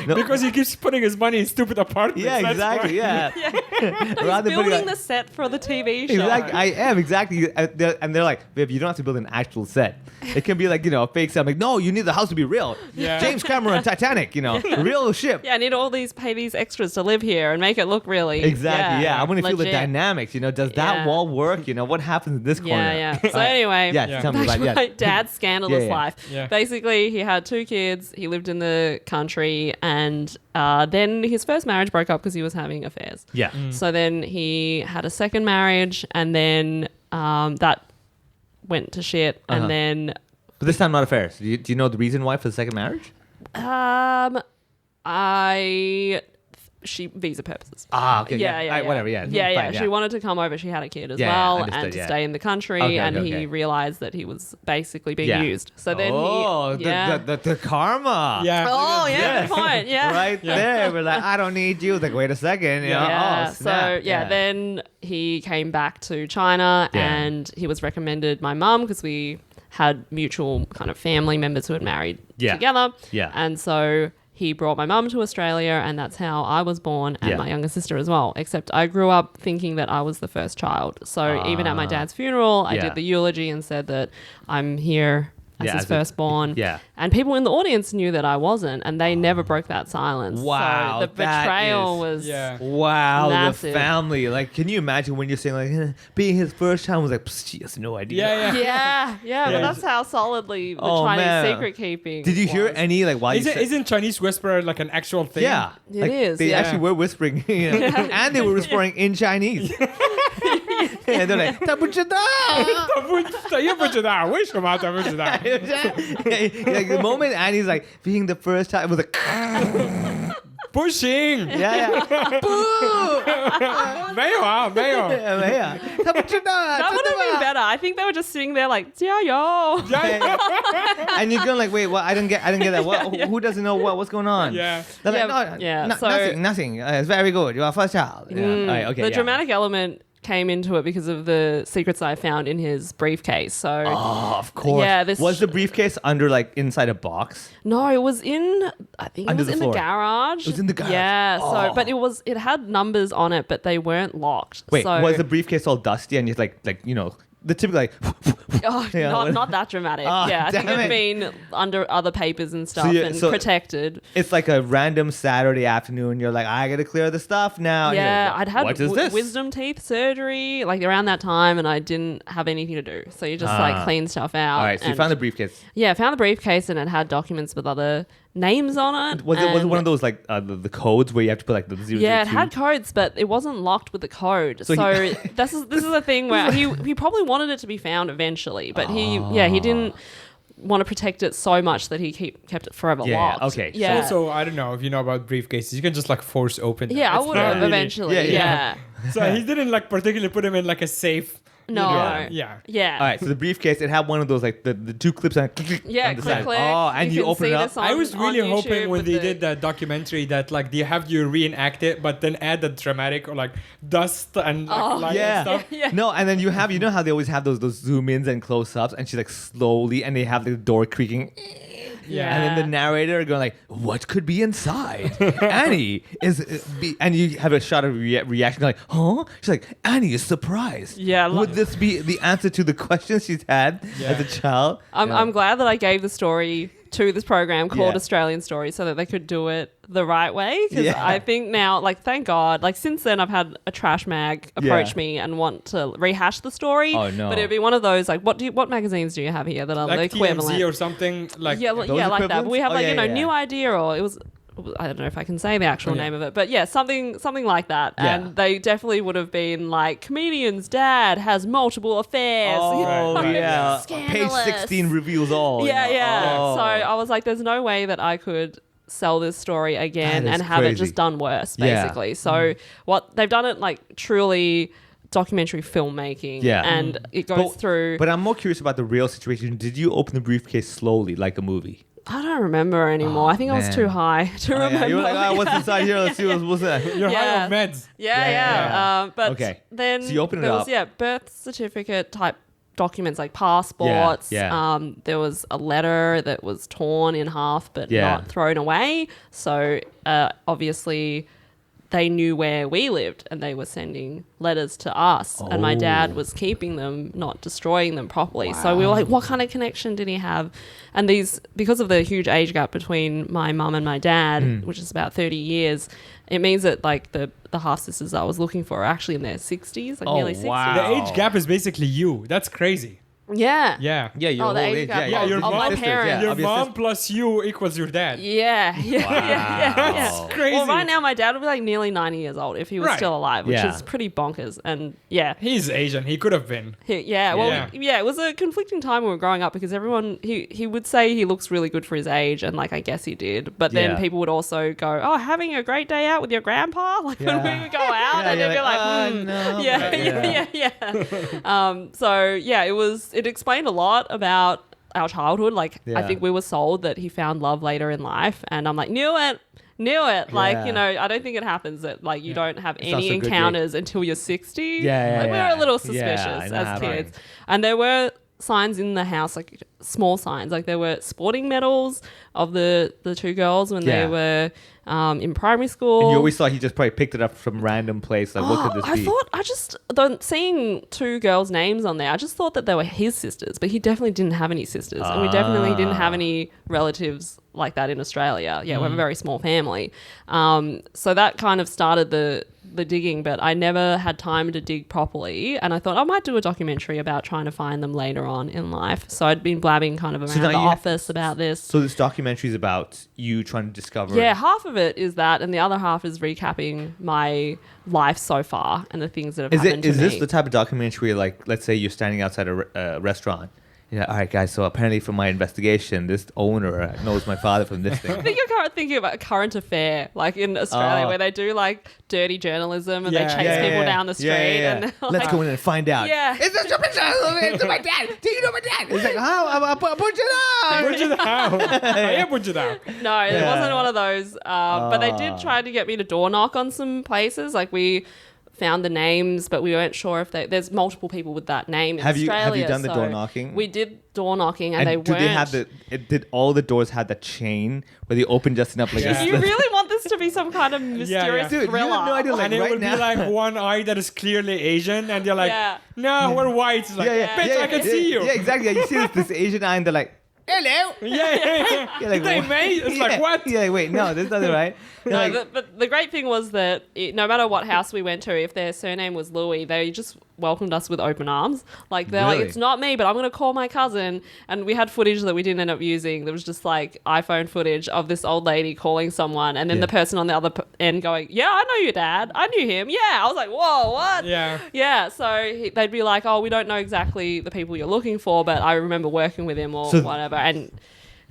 Because he keeps putting his money in stupid apartments. Yeah, that's exactly. why. Yeah. He's Rather putting building like- the set for the TV show. Exactly, I am exactly, and they're like, "Babe, you don't have to build an actual set. It can be like a fake set." I'm like, "No, you need the house to be real." Yeah. James Cameron, Titanic, real ship. Yeah, I need pay these extras to live here and make it look really. Exactly. Yeah, I want to feel the legit. dynamics. Does that Yeah. wall work? What happens in this corner? Yeah, yeah. So anyway, Yeah, tell me back about to my yeah. dad's scandalous Yeah, yeah. life. Yeah. Basically, he had 2 kids. He lived in the country, and then his first marriage broke up because he was having affairs. Yeah. So then he had a second marriage, and then that went to shit. Uh-huh. And then But this time not affairs. Do you know the reason why for the second marriage? she visa purposes. Ah, okay. Yeah. Alright, whatever. Yeah. Yeah. Fine, She wanted to come over. She had a kid as Yeah, well, understood, and to yeah. stay in the country. Okay, and okay, he okay. realized that he was basically being Yeah. used. So then the karma. Yeah. Oh yeah, Yes. good point. Yeah. Right there, we're like, I don't need you. It's like, wait a second. Yeah. Oh, So snap. then he came back to China, Yeah. and he was recommended my mum because we had mutual kind of family members who had married Yeah. together. Yeah. And so he brought my mum to Australia, and that's how I was born, and Yeah. my younger sister as well. Except I grew up thinking that I was the first child. So even at my dad's funeral, I Yeah. did the eulogy and said that I'm here as Yeah, his as a- firstborn. yeah. And people in the audience knew that I wasn't, and they never broke that silence. Wow, So the that betrayal is- was... Yeah. Wow, Massive. the family. Like, can you imagine when you're saying, like, being his first child was like, "Psst, she has no idea. Yeah, yeah. Yeah, but Yeah. that's how solidly the Oh, Chinese man. secret keeping. Did you hear was. any, like, while you said... Isn't Chinese whisperer like an actual thing? Yeah. It Like, is, They yeah. actually were whispering, and they were whispering in Chinese. And they're like, 他不知道. 他也不知道为什么他不知道 Like, the moment Annie's like, being the first child, it was like, 不行 yeah, yeah. Boo! 没有啊没有 Yeah, 他不知道啊, That would have been better. I think they were just sitting there like, 加油. And you're going like, wait, what? I didn't get that. What? Who doesn't know what's going on? Yeah. They're like, Yeah, no, yeah, no- so- nothing. It's very good. You're our first child. Yeah. Alright, okay, The yeah. dramatic element came into it because of the secrets I found in his briefcase. So Oh, of course. Yeah, this- was the briefcase under like inside a box? no, it was in. I think Under it was the in floor. the garage. It was in the garage. Yeah. Oh. So, but it had numbers on it, but they weren't locked. Wait, so, was the briefcase all dusty and it's like the typical like Oh, Yeah, what- not that dramatic. Oh, yeah, I think damn it'd it. been under other papers and stuff you- and so- protected. it's like a random Saturday afternoon. You're like, I gotta clear the stuff now. And you're Yeah, like, I'd had what is this? wisdom teeth surgery like around that time, and I didn't have anything to do, so you just like clean stuff out. All right, so you and- found the briefcase. Yeah, I found the briefcase, and it had documents with other names on it. Was it and- one of those like the codes where you have to put like the 002? Yeah, it had codes, but it wasn't locked with the code. So So, he- this is a thing where he probably wanted it to be found eventually, but he didn't want to protect it so much that he kept it forever Yeah, locked. okay. Yeah. Also, I don't know if you know about briefcases. You can just like force open them. yeah, I It's would not have really- eventually. Yeah, Yeah. yeah. So he didn't like particularly put him in like a safe. No. Yeah. Yeah. All right, so the briefcase, it had one of those like the 2 clips on, Yeah, on the click, side. click. Oh, and you can open see it up. this on- I was really on hoping YouTube when with they the- did that documentary that like they have you reenact it, but then add the dramatic or like dust and like light Yeah. and stuff. Yeah. No, and then you know how they always have those zoom ins and close ups, and she's like slowly, and they have the door creaking. Yeah. And then the narrator going like, "What could be inside?" Annie is, and you have a shot of reaction like, "Huh?" She's like, "Annie is surprised." Yeah, Would this be the answer to the questions she's had as a child? I'm glad that I gave the story to this program called Yeah. Australian Story so that they could do it the right way. Because Yeah. I think now, like, thank God, like, since then I've had a trash mag approach Yeah. me and want to rehash the story. Oh, no. But it'd be one of those, like, what magazines do you have here that are the Like equivalent? TMZ or something like yeah, Those like that. But equivalents? we have Oh, like, yeah, yeah. new idea, or it was, I don't know if I can say the actual Yeah. name of it, but yeah, something like that. Yeah. And they definitely would have been like, comedian's dad has multiple affairs. Oh Right. yeah, page Scandalous. 16 reveals all. Yeah, you know? yeah. Oh. So I was like, there's no way that I could sell this story again That is and have it crazy. just done worse, Yeah. basically. So what they've done it like truly documentary filmmaking. Yeah. And it goes through. But I'm more curious about the real situation. Did you open the briefcase slowly, like a movie? I don't remember anymore. I think I was man. too high to remember. Yeah, you were like, what's inside here? Let's see what's that. You're high on meds. Yeah. But Okay. then So you open it there up. was birth certificate type documents like passports. Yeah. There was a letter that was torn in half but Yeah. not thrown away. So obviously they knew where we lived and they were sending letters to us. And my dad was keeping them, not destroying them properly. So we were like, what kind of connection did he have? And because of the huge age gap between my mum and my dad, which is about 30 years, it means that like the half sisters I was looking for are actually in their 60s, like nearly 60s. wow. The age gap is basically you. That's crazy. Yeah. Yeah. Yeah, your Oh, the whole age age. gap Yeah, of- your of mom- my sisters, parents. Your of your mom sis- plus you equals your dad. Yeah. Wow. Crazy. Well, right now my dad would be like nearly 90 years old if he was Right. still alive, which Yeah. is pretty bonkers. And yeah. He's Asian. He could have been. It was a conflicting time when we were growing up because everyone he would say he looks really good for his age, and like I guess he did, but then Yeah. people would also go, "Oh, having a great day out with your grandpa," like when we would go out, Yeah, and you're they'd be like, no. yeah. So yeah, it explained a lot about our childhood. Like I Yeah. think we were sold that he found love later in life, and I'm like, knew it. Like, Yeah. I don't think it happens that like you don't have also any a good gig. encounters until you're 60. Yeah, Like, we yeah. were a little Yeah, suspicious I know, as right. kids. And there were signs in the house, like small signs. Like there were sporting medals of the two girls when Yeah. they were in primary school. And you always thought he just probably picked it up from random place. Like, what could this be? Seeing two girls' names on there, I just thought that they were his sisters, but he definitely didn't have any sisters. And we definitely didn't have any relatives like that in Australia. Yeah, we have a very small family. So that kind of started the digging, but I never had time to dig properly. And I thought I might do a documentary about trying to find them later on in life. So I'd been blabbing kind of around now the you- office about this. So this documentary is about you trying to discover. Yeah, half of it is that, and the other half is recapping my life so far and the things that have happened to me. Is this the type of documentary, like, let's say you're standing outside a restaurant? Yeah, all right, guys. So apparently, from my investigation, this owner knows my father from this thing. I think you're thinking about a current affair, like in Australia, where they do like dirty journalism and they chase people down the street. And they're Let's like, go in and find out. Yeah. Is this your picture? It's my dad. Do you know my dad? It's like, how? I put it on. Put it out. No, it wasn't one of those. But they did try to get me to door knock on some places. Like we found the names, but we weren't sure if there's multiple people with that name in Have you Australia. done the so door knocking? We did door knocking, and they do weren't. they have did all the doors have that chain where they open just enough? Like, Yeah. You really want this to be some kind of mysterious Dude, you thriller? have no idea. Like, And it right would now. be like one eye that is clearly Asian, and you're like, Yeah. no, we're white. It's like, bitch, I can see you. Yeah, exactly. Yeah, you see this Asian eye, and they're like, hello. Yeah. You're like, Hey, what? mate. It's like, what? You're like, wait, no, this doesn't right. You're No, like, but the great thing was that no matter what house we went to, if their surname was Louey, they just welcomed us with open arms. Like they're like, Really? it's not me, but I'm going to call my cousin. And we had footage that we didn't end up using. There was just like iPhone footage of this old lady calling someone, and then Yeah. the person on the other end going, "Yeah, I know your dad. I knew him. Yeah." I was like, "Whoa, what?" Yeah. Yeah. So they'd be like, "Oh, we don't know exactly the people you're looking for, but I remember working with him or So- whatever." And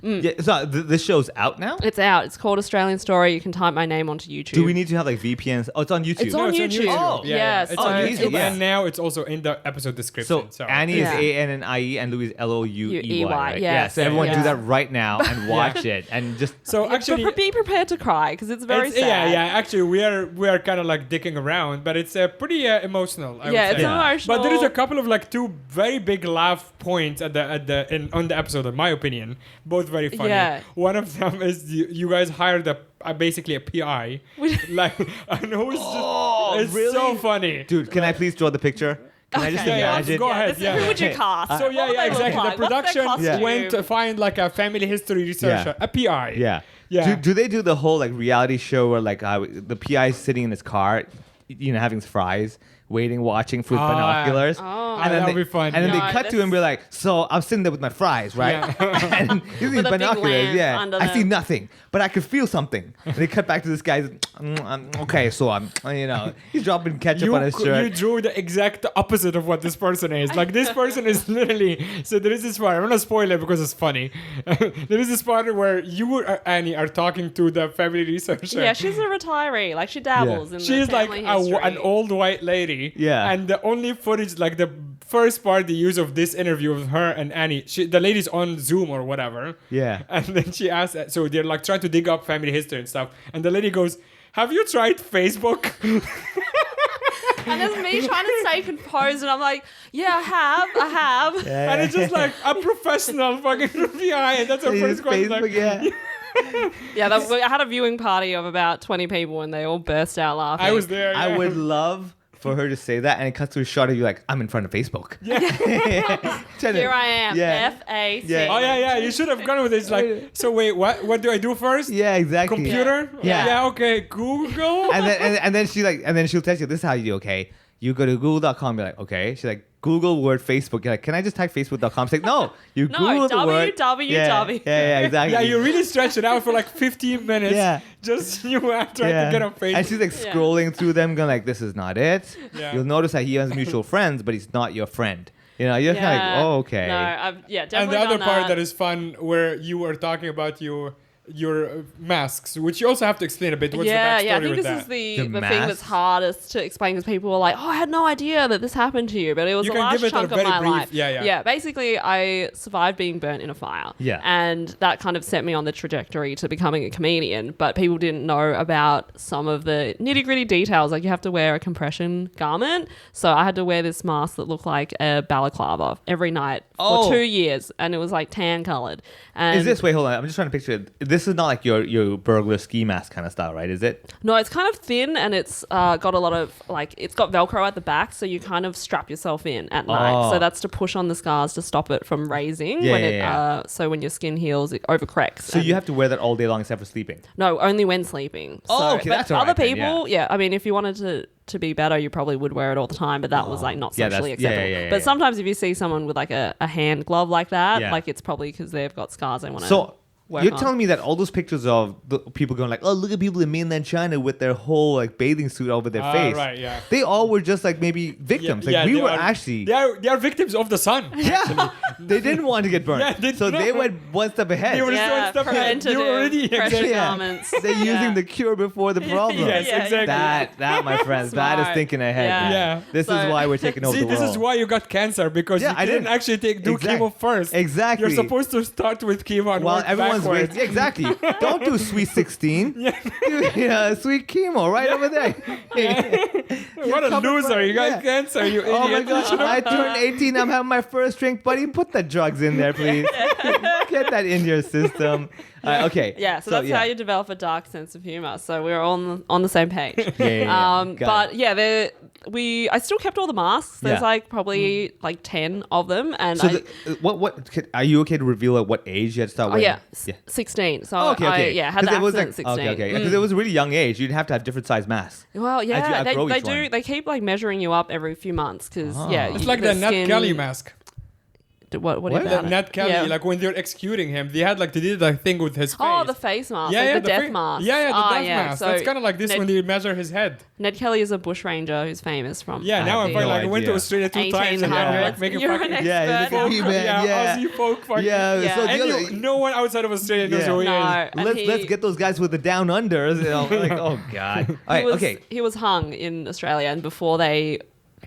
yeah, so this show's out now. it's out. It's called Australian Story. You can type my name onto YouTube. Do we need to have like VPNs? Oh, it's on YouTube. It's on YouTube. Oh. Yeah, It's so on it's- YouTube, yeah. and now it's also in the episode description. So Annie Yeah. is A-N-N-I-E and Louis is L-O-U-E-Y. Right? yes. Yeah. So everyone Yeah. do that right now and watch it and just. So actually, but be prepared to cry because it's very it's- sad. yeah. Actually, we are kind of like dicking around, but it's pretty emotional. I would Yeah, it's say. emotional. But there is a couple of like two very big laugh points on the episode, in my opinion, both very funny. Yeah. One of them is you guys hired basically a PI, like, and it was just it's really? so funny. Dude, can I please draw the picture? Can I just Okay. Yeah, imagine? go ahead. This- Yeah. Who would you cast? So What would they look exactly. like? The What's their production costume? went to find like a family history researcher, a PI. Yeah. Yeah. Do they do the whole like reality show where like the PI is sitting in his car, having his fries, waiting, watching with Ah. binoculars. Oh. And then That'll they, be fun. And then No, they cut to him and be like, so I'm sitting there with my fries, right? and using With a big binoculars, lamp yeah. under I see them. nothing, but I could feel something. And they cut back to this guy. okay, so he's dropping ketchup on his shirt. You drew the exact opposite of what this person is. Like, this person is literally... So there is this part. I'm going to spoil it because it's funny. There is this part where you, Annie, are talking to the family researcher. Yeah, she's a retiree. Like, she dabbles in She's the like family history. an old white lady. Yeah. And the only footage, like the first part they use of this interview of her and Annie, the lady's on Zoom or whatever. Yeah. And then she asks, so they're like trying to dig up family history and stuff. And the lady goes, have you tried Facebook? And there's me trying to stay composed, and I'm like, yeah, I have. Yeah, And it's just like a professional fucking reply. And that's her first question. Facebook, Like, yeah. Yeah, I had a viewing party of about 20 people, and they all burst out laughing. I was there. I yeah. would love for her to say that, and it cuts to a shot of you like, I'm in front of Facebook. Here I am, Yeah. FAC. Yeah. Oh yeah. You should have gone with it. It's like, so wait, what do I do first? Yeah, exactly. Computer? Yeah. Yeah. Okay. Google. And then she'll text you, this is how you do, okay? You go to google.com, you're like, okay. She's like, Google word Facebook. You're like, can I just type facebook.com? She's like, no, you No, Google the word. www. Yeah, exactly. Yeah, you really stretch it out for like 15 minutes. Yeah. Just you trying to get on Facebook. And she's like Yeah. scrolling through them, going like, this is not it. Yeah. You'll notice that he has mutual friends, but he's not your friend. You're kind of like, oh, okay. No, I've definitely And the other done part that is fun, where you were talking about your masks, which you also have to explain a bit. What's the backstory I think with this that? is the The thing that's masks? hardest to explain, because people were like, oh, I had no idea that this happened to you, but it was You a can large give it a chunk of very my brief- life. yeah. Basically, I survived being burnt in a fire. Yeah. And that kind of set me on the trajectory to becoming a comedian, but people didn't know about some of the nitty-gritty details. Like, you have to wear a compression garment, so I had to wear this mask that looked like a balaclava every night for 2 years, and it was like tan colored. And Is this, wait, hold on. I'm just trying to picture it. This is not like your burglar ski mask kind of style, right? Is it? No, it's kind of thin, and it's got a lot of, like, it's got Velcro at the back, so you kind of strap yourself in at night. Oh. So that's to push on the scars to stop it from raising. Yeah, So when your skin heals, it overcorrects. So you have to wear that all day long except for sleeping. No, only when sleeping. Oh, So, okay, but that's all other right then, people, I mean, if you wanted to be better, you probably would wear it all the time, but that was like not Yeah, socially that's- yeah, acceptable. yeah, But yeah. sometimes if you see someone with like a hand glove like that, Yeah. like it's probably because they've got scars they want to So work you're on. telling me that all those pictures of the people going like, oh, look at people in mainland China with their whole like bathing suit over their face. Right, yeah. They all were just like maybe victims. we they were are- actually. They are victims of the sun. Yeah. They didn't want to get burned. Yeah, they so did they not. went one step ahead. They were Yeah, so stuff preventative you were already pressure Yeah. garments. They're using the cure before the problem. Yes, Yeah, exactly. That, my friends, that is Smart. thinking ahead. Yeah. man. Yeah. This is So- why we're taking over See, the world. this is why you got cancer, because Yeah, you I didn't didn't. actually do chemo first. Exactly. You're supposed to start with chemo and While work everyone's backwards. waiting. Yeah, exactly. Don't do sweet 16. Do sweet chemo right over there. What a loser. You got Yeah. cancer, you idiot. Oh my gosh, I turned 18. I'm having my first drink, buddy. Put the drugs in there, please. Get that in your system. Okay. Yeah, so that's how you develop a dark sense of humor. So we're on the same page. Yeah. Got But it. yeah, I still kept all the masks. There's Yeah. like probably like 10 of them, and So are you okay to reveal at what age you had to start wearing? 16. So Oh, okay. I had the 'Cause it was accident like, at 16. Okay. Because it was a really young age. You'd have to have different size masks. Well, As you yeah, outgrow they each do. one. They keep like measuring you up every few months because It's like the Nat Kelly mask. What What? is The that? Nat Kelly, Yeah. like when they're executing him, they did a thing with his face. Oh, the face mask, Yeah, like yeah, the death fa- mask. Yeah, the Ah, death yeah. mask. So That's kind of like this Ned, when they measure his head. Ned Kelly is a bushranger who's famous from. Yeah, now I'm the fine. Like I went to idea. Australia 2 times and I'm like 1800s. making You're fucking an Yeah, expert. he's a folk, man, yeah. Aussie folk fucking. Yeah. Yeah. So the And other, no one outside of Australia knows Yeah. who he No, is. and let's get those guys with the down unders. You know, like, oh god. All right. Okay. He was hung in Australia, and before they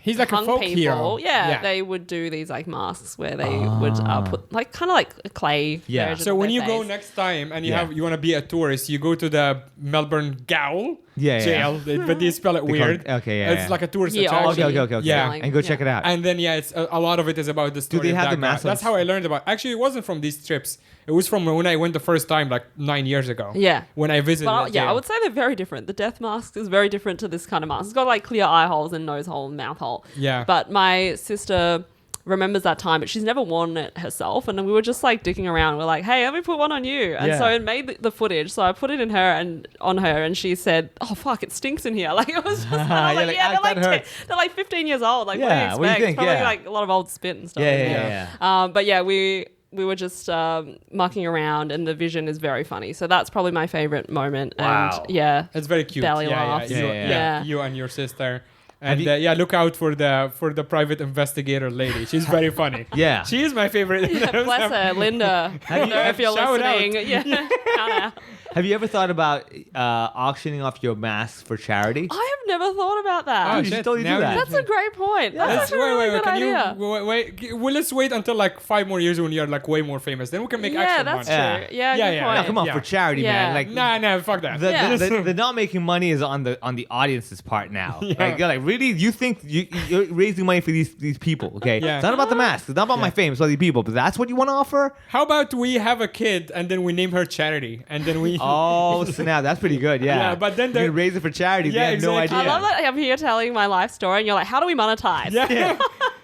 He's like a hung folk people, hero. they would do these like masks where they would put like kind of like a clay. Yeah. version So of when their you go face. next time and Yeah. you want to be a tourist, you go to the Melbourne Gaol jail, but they spell it They call weird. it- okay, yeah, It's yeah. like a tourist Yeah, attraction. Okay. Yeah. And go check it out. And then it's a lot of it is about the story. they of have that the guy. masks? That's how I learned about. Actually, it wasn't from these trips. It was from when I went the first time, like 9 years ago. Yeah. When I visited. But that yeah, I jail. would say they're very different. The death mask is very different to this kind of mask. It's got like clear eye holes and nose hole and mouth hole. Yeah. But my sister remembers that time, but she's never worn it herself. And we were just like dicking around. We're like, hey, let me put one on you. And so Yeah. it made the footage. So I put it in her and on her, and she said, oh, fuck, it stinks in here. Like, it was just, I was You're like, like, yeah, "Ah, that hurts." they're like 15 years old. Like, Yeah, what do you what do you expect? think? It's probably Yeah. like a lot of old spit and stuff. Yeah, in yeah, there. yeah. But yeah, we were just mucking around, and the vision is very funny. So that's probably my favorite moment. Wow. And yeah, It's very cute. Belly laughs. Yeah. You and your sister. And look out for the private investigator lady. She's very funny. Yeah. She is my favorite. Bless her, Linda. If you're Shout out. listening, yeah. Shout out. Have you ever thought about auctioning off your masks for charity? I have never thought about that. Oh, You should shit. totally do Now that. That's a great point. That's Let's a really good Can idea. you wait? Well, let's wait until like 5 more years when you're like way more famous. Then we can make Yeah, actual that's money. true. Yeah. Yeah, Yeah, good yeah. point. No, come on, Yeah. for charity, Yeah. man. Like Nah, fuck that. Yeah. the not making money is on the audience's part now. Like, you're like, really? You think you're raising money for these people? Okay, Yeah. it's not about the mask. It's not about my fame. It's about these people. But that's what you want to offer? How about we have a kid and then we name her Charity and then we. Oh, snap! That's pretty good. Yeah. Yeah, but then you the- can raise it for charity. Yeah, they have no exactly. idea. I love that I'm here telling my life story, and you're like, how do we monetize? Yeah.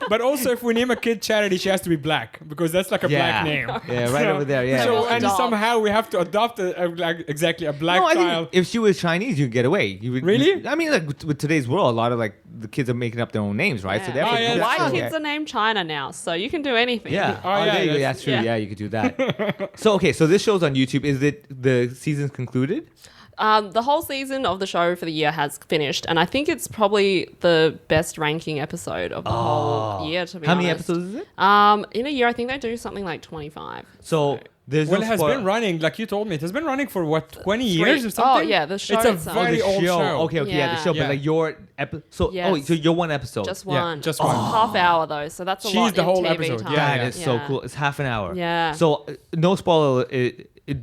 But also, if we name a kid Charity, she has to be black because that's like a black name. Yeah, right over there. Yeah. So We'll and adopt. somehow we have to adopt exactly a black no, I child. think if she was Chinese, you'd get away. You would, Really? I mean, like with today's world, a lot of like the kids are making up their own names, right? So Yeah. therefore, Oh, yeah, that's White fine. kids are named China now, so you can do anything. Yeah. Oh, yeah, there you go. that's- That's true. yeah. Yeah, you could do that. So okay, so this show's on YouTube. Is it the season's concluded? The whole season of the show for the year has finished, and I think it's probably the best ranking episode of the whole year. To be How honest, many episodes is it? In a year, I think they do something like 25. So there's Well, no it has spoil- been running, like you told me. It has been running for what, 20 years or something? Oh, yeah, the show It's a itself. very the old show. Okay, yeah, the Yeah. show, Yeah. but like your episode. So Yes. so you're one episode. Just Yeah, one. just It's one. a half hour though, so that's a She's lot the in whole TV episode. time. Yeah, That is so Yeah. cool. It's half an hour. Yeah. So no spoiler.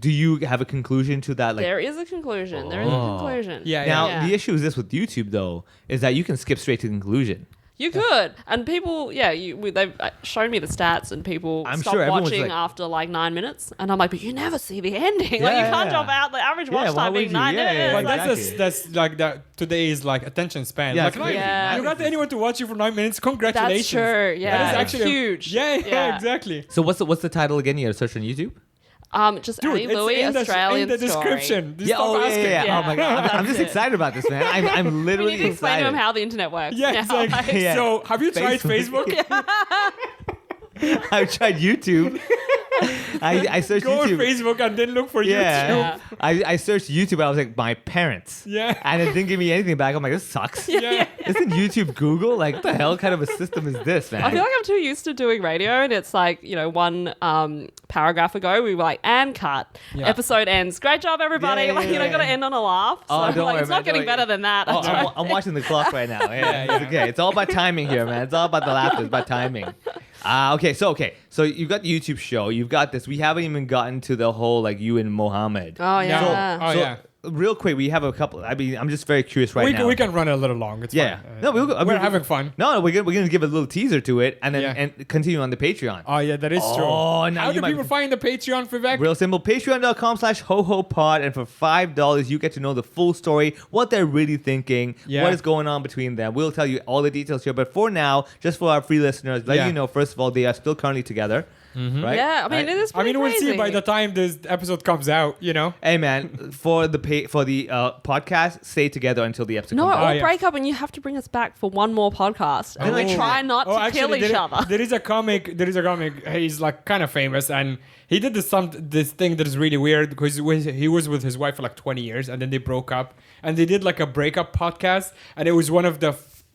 Do you have a conclusion to that? Like There is a conclusion. There is a conclusion. Yeah, now, yeah. the issue is this with YouTube though, is that you can skip straight to the conclusion. You could. And people, they've shown me the stats, and people I'm stop sure everyone's watching like- after like 9 minutes. And I'm like, but you never see the ending. Yeah, like, you can't yeah. drop out the average Yeah, watch why time would being you? 9 Yeah, minutes. yeah, But Like, that's like that today's like attention span. Yeah, Like, it's crazy. Yeah. you got anyone to watch you for 9 minutes? Congratulations. That's true. Yeah. That is actually huge. Yeah, exactly. So what's the title again? You got to search on YouTube. Just Dude, Annie it's Louey, in Australian the story. description. Just Yeah, stop asking. Yeah. Oh my god, I'm just That's it. excited about this, man. I'm I mean, literally you can explain to excited. them how the internet works. Yeah, now, exactly. like- Yeah. So, have you tried Facebook. Facebook? I've tried YouTube. I searched Go on YouTube. Facebook and then look for Yeah. YouTube. I searched YouTube. I was like, my parents. Yeah. And it didn't give me anything back. I'm like, this sucks. Yeah. Isn't YouTube Google? Like, what the hell kind of a system is this, man? I feel like I'm too used to doing radio, and it's like, one paragraph ago, we were like, and cut. Yeah. Episode ends. Great job, everybody. Yeah, like, yeah. got to end on a laugh. So, Oh, don't worry, it's man, not getting don't worry. better than that. Oh, I'm watching the clock right now. Yeah, it's okay. It's all about timing here, man. It's all about the laughter. It's about timing. Okay. So you've got the YouTube show. You've got this. We haven't even gotten to the whole like you and Mohammed. Oh, yeah. Oh, So, yeah. real quick, we have a couple. I mean, I'm just very curious right now. We can run it a little long. It's Yeah. fine. No, we're having fun. No, we're gonna give a little teaser to it and then Yeah. and continue on the Patreon. Oh, yeah, that is true. Oh, now How you do might- people find the Patreon, Vivek? Real simple. Patreon.com/HoHoPod, and for $5, you get to know the full story, what they're really thinking, Yeah. what is going on between them. We'll tell you all the details here, but for now, just for our free listeners, let Yeah. you know. First of all, they are still currently together, right? Yeah, I mean, Right? it is I pretty mean, we'll crazy. see by the time this episode comes out, Hey man, for the podcast, stay together until the episode No, comes out. or yeah. break up, and you have to bring us back for one more podcast. And Oh. try not to kill actually, each other. There is a comic. He's like kind of famous, and he did this thing that is really weird because he was with his wife for like 20 years, and then they broke up, and they did like a breakup podcast, and it was one of the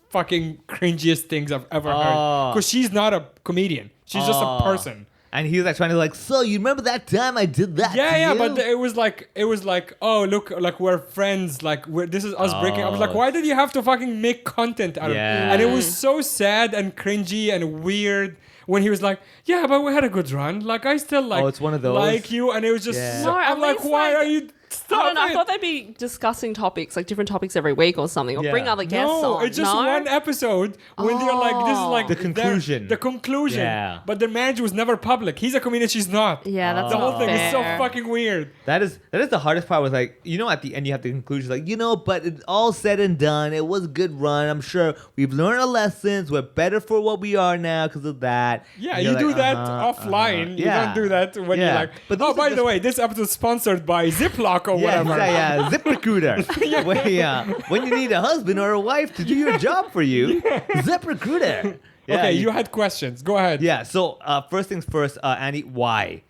fucking cringiest things I've ever heard. Because she's not a comedian; she's just a person. And he was like trying to like, so you remember that time I did that? Yeah, to yeah, you?" but it was like, oh look, like we're friends, like this is us breaking up. I was like, why did you have to fucking make content out of it? Yeah. And it was so sad and cringy and weird when he was like, yeah, but we had a good run. Like I still like, it's one of those. like you, and it was just. Yeah. So, No, at I'm like, least, why like, are you? I Stop don't know. I it. thought they'd be discussing topics, like different topics every week or something, or Yeah. bring other guests No, on. it's just No? one episode when they're like, this is like The their- conclusion. The conclusion. Yeah. But their marriage was never public. He's a comedian, she's not. Yeah, that's The not whole thing is so fair. fucking weird. That is the hardest part. Was like, at the end you have the conclusion, like, but it's all said and done. It was a good run. I'm sure we've learned our lessons. We're better for what we are now because of that. Yeah, And you you're do like, that uh-huh, offline. You Yeah. don't do that when Yeah. you're like, But those oh, are by just- the way, this episode is sponsored by Ziploc or Yeah, whatever. yeah, ZipRecruiter. when you need a husband or a wife to do your job for you, ZipRecruiter. Yeah, Okay, you had questions. Go ahead. Yeah. So first things first, Annie, why?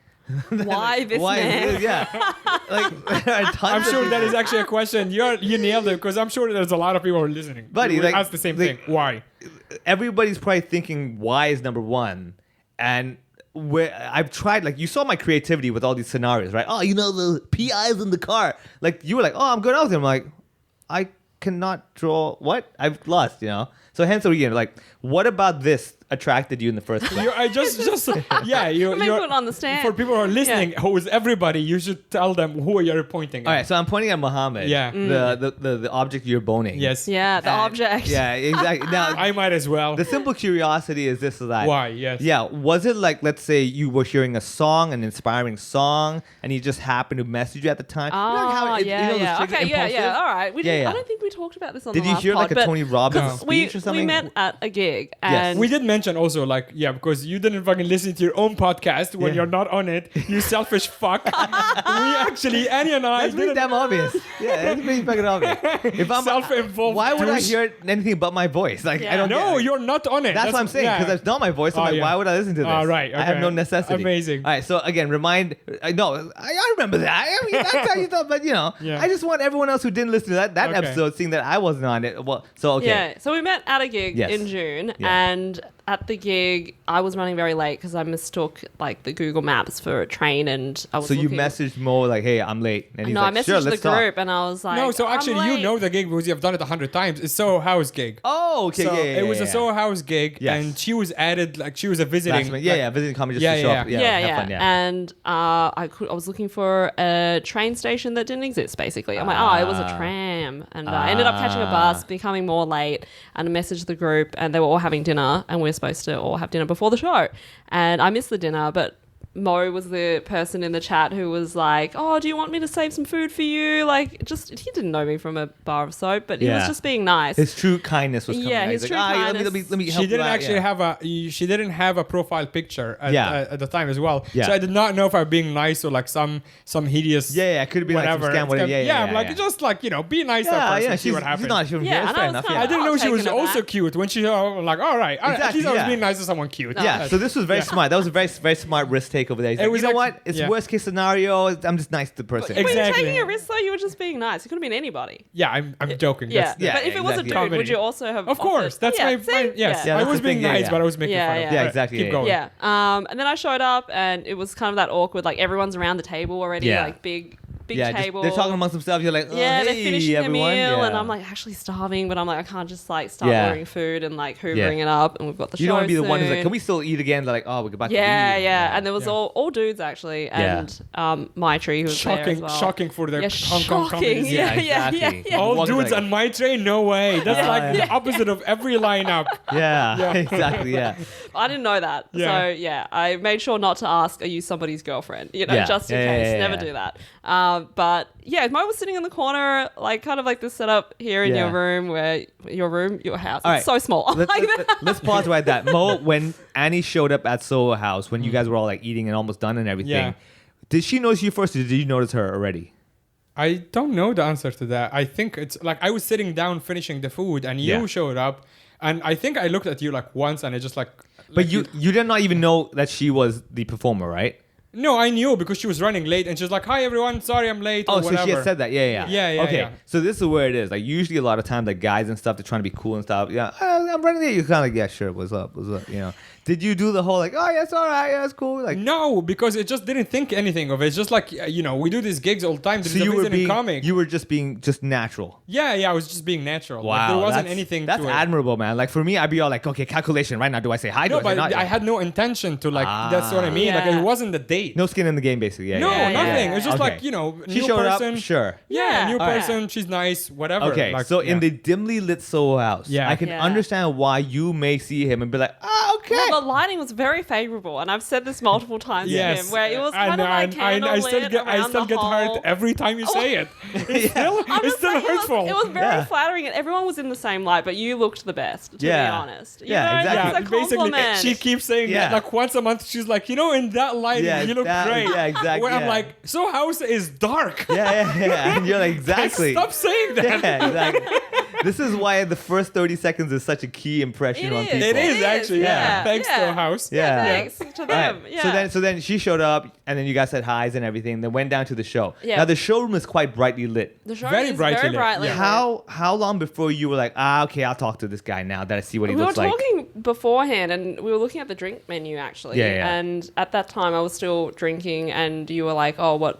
Why this Why? man? Yeah. Like there are tons I'm of sure people- that is actually a question. You nailed it because I'm sure there's a lot of people who are listening. Buddy, who like- ask the same like- thing. Why? Everybody's probably thinking why is number one, and where I've tried, like you saw my creativity with all these scenarios, right? Oh, the PI's in the car. Like you were like, oh, I'm going out with him. I'm like, I cannot draw. What? I've lost. So hence again, like, what about this attracted you in the first place? I just yeah. Make people understand. For people who are listening, who is everybody, you should tell them who you're pointing at. All right, so I'm pointing at Mohammed. Yeah. The object you're boning. Yes. Yeah, the object. Yeah, exactly. Now, I might as well. the simple curiosity is this or that. Why? Yes. Yeah. Was it like, let's say you were hearing a song, an inspiring song, and he just happened to message you at the time? Oh, You know, like how it- yeah, those yeah. trigger Okay, yeah. impulsive? All right. We Yeah, didn't, yeah. I don't think we talked about this on Did the you last hear like pod, a but Tony Robbins No. speech or something? We met at a gig, Yes. and We did mention also, like, yeah, because you didn't fucking listen to your own podcast when Yeah. you're not on it, you selfish fuck. We actually, Annie and I That's pretty didn't. damn obvious. Yeah, that's pretty fucking obvious. If I'm Self-involved why would I douche. hear anything but my voice? Like I Yeah. don't. No, get, you're not on it. That's what I'm saying yeah. because it's not my voice. I'm Oh, like, yeah. why would I listen to this? Oh, right, I have okay. no necessity. Amazing. All right. So again, no, I remember that. I mean, that's how you thought, but Yeah. I just want everyone else who didn't listen to that Okay. episode seeing that I wasn't on it. Well, so okay. yeah. So we met at a gig Yes. in June, Yeah. and at the gig, I was running very late because I mistook like the Google Maps for a train, and I was. So you looking- messaged Mo like, "Hey, I'm late," and he's No, like, I messaged "Sure, the let's talk." group, and I was like, No, so "I'm actually, you late." know the gig because you've done it 100 times. It's Soho House gig. Oh, okay, So yeah, it was yeah, a Soho House gig, Yes. and she was added, like she was a Last visiting. minute. like- Yeah, visiting comedy just Yeah, to show yeah, up. yeah. Yeah, have fun, yeah. And I was looking for a train station that didn't exist. Basically, I'm like, it was a tram, and I ended up catching a bus, becoming more late, and I messaged the group, and they were all having dinner, and we were supposed to all have dinner before the show, and I missed the dinner, but Mo was the person in the chat who was like, "Oh, do you want me to save some food for you?" Like, just he didn't know me from a bar of soap, but he was Yeah. just being nice. His true kindness was coming Yeah, out. his He's true like, kindness. let me help She didn't you out. actually Yeah. have she didn't have a profile picture at the time as well. Yeah. So I did not know if I was being nice or like some hideous. Yeah, it could be like some whatever. scam, whatever. Yeah, I'm like, yeah. just like, be nice to Yeah, that person, yeah, see what happens. she's not. She was Yeah, fair and I was enough. kinda Yeah. I didn't know she was taken also aback. cute when she like, all right, at Exactly, least I was yeah. being nice to someone cute. Yeah, so this was very smart. That was a very, very smart risk take over there. He's It like, was you know actually- what? It's yeah. worst case scenario. I'm just nice to the person. But Exactly. you were taking a risk though. You were just being nice. It could have been anybody. Yeah, I'm joking. Yeah, That's- Yeah, but if it was a exactly. dude, would you also have? Of course, offered- that's yeah, my see? yes. Yeah, I that's was the being thing, yeah, nice, yeah. but I was making Yeah, fun of yeah. it. Yeah, Right, exactly, Keep yeah, going. Yeah. And then I showed up, and it was kind of that awkward. Like everyone's around the table already. Yeah. Like big Yeah, table. they're talking amongst themselves. You're like, oh, Yeah, hey, they're finishing everyone. their meal, Yeah. and I'm like actually starving, but I'm like I can't just like start Yeah. ordering food and like hoovering it up, and we've got the you show don't want to be the one who's like, soon. can we still eat again? They're like, oh, we're about to Yeah, leave. yeah, and there was Yeah. all dudes actually, and Maitri who was there as Shocking, well. shocking for the Yeah, Hong Kong shocking. comedies. Yeah, exactly. yeah, yeah. All Walking dudes like- on my train? No way. That's like yeah. the opposite of every lineup. Yeah, Yeah. exactly. Yeah. I didn't know that. Yeah. So yeah, I made sure not to ask, are you somebody's girlfriend? Yeah. Just in Yeah, case. yeah, yeah, Never yeah. do that. But yeah, Mo was sitting in the corner, like kind of like this setup here in Yeah. your room your house. All It's right. so small. Let's pause right at that. Mo, when Annie showed up at Soho House, when you guys were all like eating and almost done and everything, Yeah. did she notice you first or did you notice her already? I don't know the answer to that. I think it's like I was sitting down finishing the food and you Yeah. showed up, and I think I looked at you like once and I just like. But you did not even know that she was the performer, right? No, I knew because she was running late and she was like, "Hi everyone, sorry I'm late." Oh, or so whatever. she had said that. Yeah. Yeah, Okay, yeah. so this is where it is. Like usually, a lot of times, like guys and stuff, they're trying to be cool and stuff. Yeah, I'm running late. You're kind of like, yeah, sure. What's up? What's up? You know? Did you do the whole like, oh yeah, it's all right, yeah, it's cool. Like, No, because it just didn't think anything of it. It's just like we do these gigs all the time. There's so a you were reason in being, coming. you were just being just natural. Yeah, I was just being natural. Like, Wow, there wasn't that's- anything. That's to it. admirable, man. Like for me, I'd be all like, okay, calculation right now. Do I say hi? No, do I say but not? I had no intention to like. That's what I mean. Like Yeah. it wasn't the date. no skin in the game, basically. Yeah. No, yeah, yeah, nothing. yeah. It's just Okay. like She new showed person. up, sure. Yeah, new All right. person. She's nice. Whatever. Okay, Like, so yeah. in the dimly lit Soho House, Yeah. I can Yeah. understand why you may see him and be like, okay. Well, the lighting was very favorable, and I've said this multiple times to Yes, him, where it was And kind of like candlelit I still get around the hurt whole- every time you say it. It's still, I'm it's just still saying, hurtful. It was very Yeah. flattering, and everyone was in the same light, but you looked the best, to Yeah. be honest. You Yeah, know, exactly. That's a basically, compliment. she keeps saying Yeah. that like once a month. She's like, in that lighting, Yeah, you look that- great. yeah, exactly, Where I'm yeah. like, so house is dark. yeah. And you're like, exactly. Stop saying that. Yeah, exactly. This is why the first 30 seconds is such a key impression on people. It is actually, yeah. Thanks, yeah. House. Yeah. Thanks to them. Right. Yeah. So then she showed up, and then you guys said hi's and everything. Then went down to the show. Yeah. Now the showroom is quite brightly lit. The show Very is brightly very lit. brightly Yeah. lit. How long before you were like, okay, I'll talk to this guy now that I see what he We were looks like? talking beforehand, and we were looking at the drink menu actually. Yeah, yeah. And at that time, I was still drinking, and you were like, "Oh, what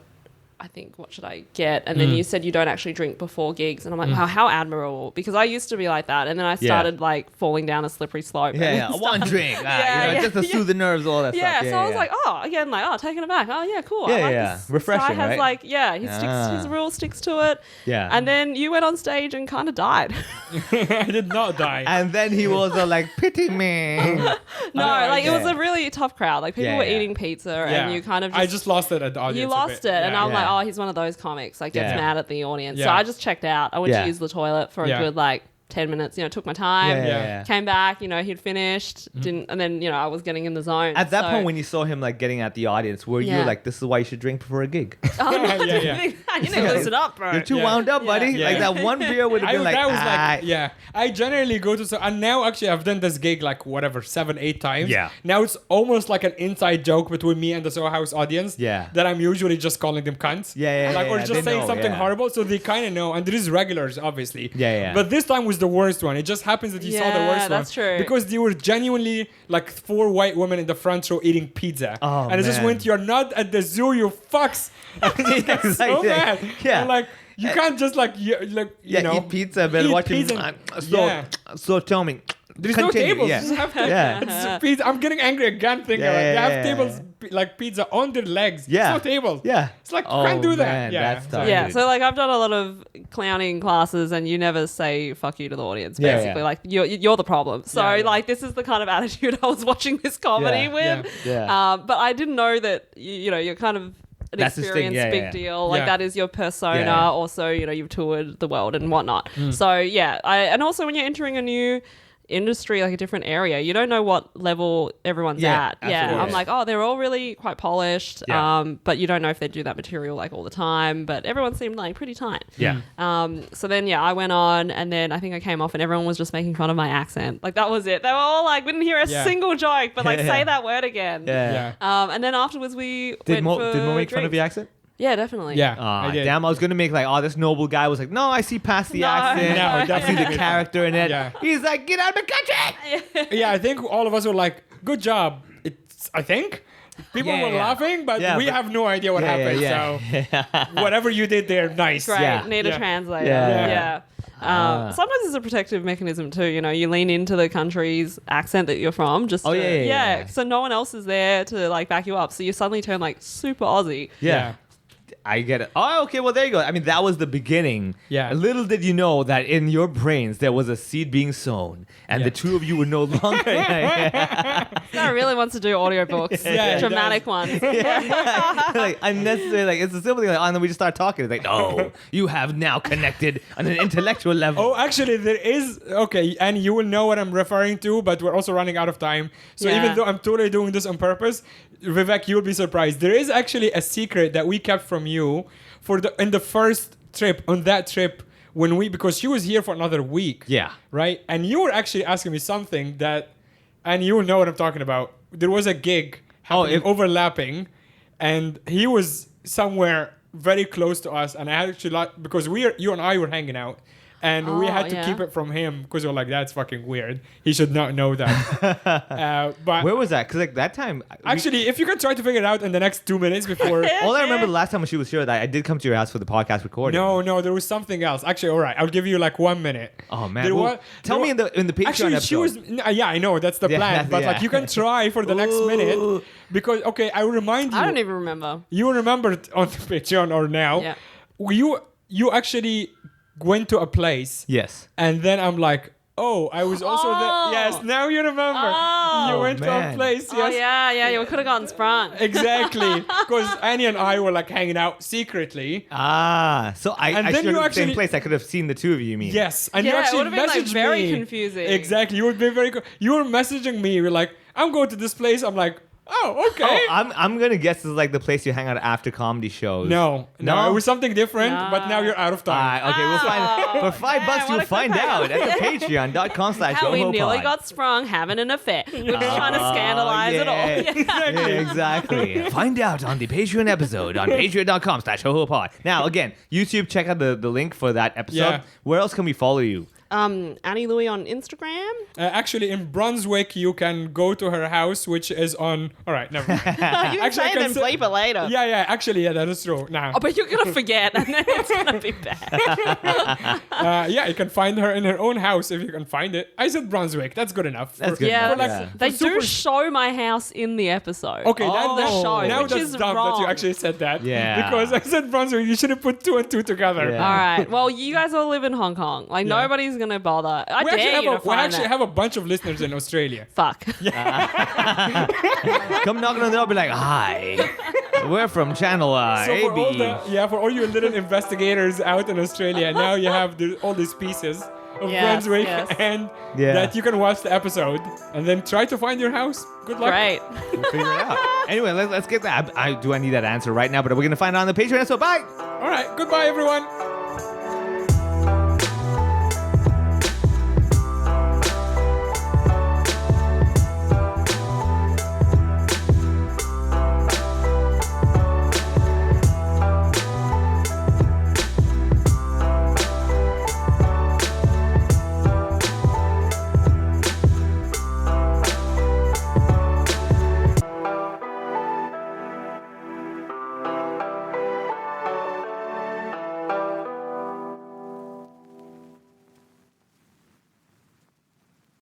should I get?" And then you said you don't actually drink before gigs, and I'm like, "Wow, how admirable!" Because I used to be like that, and then I started like falling down a slippery slope. Yeah, one drink, just to soothe the nerves, all that Yeah, stuff. so I was like, oh, again, like, taken aback. Oh, yeah, cool. Yeah, I like yeah. this Refreshing, guy has right? like, yeah, he sticks, his real sticks to it. Yeah. And then you went on stage and kind of died. I did not die. And then he was like, pity me. No, like it was yeah. a really tough crowd. Like people Yeah, were yeah. eating pizza, Yeah. and you kind of I just lost it at the audience. you a lost bit. it, and Yeah. I'm Yeah. like, oh, he's one of those comics. Like gets Yeah. mad at the audience. So Yeah. I just checked out. I went Yeah. to use the toilet for a Yeah. good like 10 minutes. You know, took my time. Yeah, Yeah. yeah. Came back. You know, he'd finished. Didn't, and then I was getting in the zone. At that So- point, when you saw him like getting at the audience, were you Yeah. like, this is why you should drink before a gig? oh, no, Yeah, yeah. you need to loosen up, bro. You're too Yeah. wound up, buddy. Yeah. Like that one beer would have been like, that was ah. like, yeah. I generally go to, and now actually I've done this gig like whatever, 7-8 times. Yeah. Now it's almost like an inside joke between me and the Soho House audience. Yeah. That I'm usually just calling them cunts. Yeah, Like, yeah, or yeah. just They saying know, something yeah. horrible. So they kind of know. And there is regulars, obviously. Yeah, yeah. But this time was the worst one. It just happens that you saw the Yeah, worst one. that's true. Because they were genuinely like 4 white women in the front row eating pizza. Oh, and it just man. went, you're not at the zoo, you fucks. And it's like, so Exactly. mad. Yeah. And like, you can't just like, you Yeah, know. eat pizza, but eat watching. pizza. So tell me. There's Continue, no tables. yeah. You just have to. Yeah. It's a pizza. I'm getting angry again thinking Yeah, about it. They yeah, have yeah, tables like pizza on their legs. Yeah. There's no tables. Yeah. It's like, you Oh, can't do that. man, Yeah. that's tough. Yeah, dude. so like I've done a lot of clowning classes, and you never say "fuck you" to the audience. Yeah, Basically, yeah. like you're the problem. So Yeah, yeah. like this is the kind of attitude I was watching this comedy Yeah, with. yeah. But I didn't know that you're kind of an That's his thing, experience, yeah, big yeah. deal. Like Yeah. that is your persona. Yeah. Also, you've toured the world and whatnot. So yeah, and also when you're entering a new industry, like a different area, you don't know what level everyone's Yeah, at. Yeah, absolutely. I'm like, oh, they're all really quite polished. Yeah. But you don't know if they do that material like all the time. But everyone seemed like pretty tight. Yeah. So then, I went on, and then I think I came off, and everyone was just making fun of my accent. Like that was it. They were all like, we didn't hear a Yeah. single joke, but like Yeah. say that word again. Yeah. Yeah. And then afterwards we Did went Mo for make fun of drinks. your accent? Yeah, definitely. Yeah. Ah, I did. damn, I was gonna make like, oh, this noble guy was like, no, I see past the No, accent. no, I see definitely. the character in it. Yeah. He's like, get out of the country. Yeah, I think all of us were like, good job. I think. People Yeah, were yeah. laughing, but Yeah, we but- have no idea what happened. So whatever you did there, nice. Great. Yeah. Need a Yeah. translator. Yeah. Yeah. Sometimes it's a protective mechanism too. You lean into the country's accent that you're from. Just Oh, to- yeah, yeah. So no one else is there to like back you up. So you suddenly turn like super Aussie. Yeah. I get it. Oh, okay. Well, there you go. I mean, that was the beginning. Yeah. Little did you know that in your brains there was a seed being sown, and the two of you were no longer. Guy really wants to do audiobooks. Yeah, he Dramatic ones. like unnecessary. Like it's a simple thing. Like, oh, and then we just start talking. It's like, no, you have now connected on an intellectual level. Oh, actually, there is. Okay, and you will know what I'm referring to, but we're also running out of time. So Yeah. even though I'm totally doing this on purpose, Vivek, you'll be surprised. There is actually a secret that we kept from you in the first trip, on that trip, because she was here for another week. Yeah. Right? And you were actually asking me something and you will know what I'm talking about. There was a gig happening, overlapping, and he was somewhere very close to us, and I actually because you and I were hanging out, and we Oh, had to yeah. keep it from him because we were like, that's fucking weird. He should not know that. But Where was that? Because like that time, actually, if you can try to figure it out in the next 2 minutes before. all I remember the last time when she was here, that I did come to your house for the podcast recording. No, there was something else. Actually, all right, I'll give you like 1 minute. Oh man. There Well, wa- tell there me wa- in the Patreon Actually, episode. she was. Yeah, I know that's the Yeah, plan, but yeah. like you can try for the next Ooh. minute because I will remind you. I don't even remember. You remember it on the Patreon or now? Yeah. You actually went to a place, Yes. and then I'm like, oh, I was also Oh. there. Yes, now you remember. Oh. You went to man. a place. Oh Yes. yeah, you could have gotten sprung. Exactly, because Annie and I were like hanging out secretly. Ah, so I And then should you have the same actually- place. I could have seen the two of you. You mean? Yes, and Yeah, you it actually would've been, like, messaged very me. confusing. Exactly, you would be very. You were messaging me. You're like, I'm going to this place. I'm like, Oh, okay. Oh, I'm gonna guess this is like the place you hang out after comedy shows. No, No? it was something different, but now you're out of time. Okay, we'll find for $5 man, what you'll a find out at the patreon.com/ohopod. How we nearly got sprung having an affair. We're just trying to scandalize it all. Yeah, exactly. Find out on the Patreon episode on patreon.com/ohopod. Now, again, YouTube, check out the link for that episode. Yeah. Where else can we follow you? Annie Louey on Instagram. Actually, in Brunswick, you can go to her house, which is on. All right, never mind. You can Actually, say I it can and say- bleep it later. Yeah, actually, that is true. Now, Oh, but you're gonna forget, and then it's gonna be bad. you can find her in her own house if you can find it. I said Brunswick. That's good enough. That's good Yeah, enough, that's- they do show my house in the episode. Okay, Oh. that's show, now which that's is dumb that you wrong. actually said that. Yeah. Because I said Brunswick. You should have put 2 and 2 together. Yeah. All right. Well, you guys all live in Hong Kong. Like nobody's gonna bother. I We dare actually, you to we find actually that. have a bunch of listeners in Australia. Fuck. Come knocking on the door, be like, hi. We're from Channel So for all AB. for all you little investigators out in Australia, now you have all these pieces of Yes, Brunswick yes. and Yeah. that you can watch the episode and then try to find your house. Good luck. Great. We'll figure it out. Anyway, let's get that. Do I need that answer right now? But we're going to find out on the Patreon. So bye. All right. Goodbye, everyone.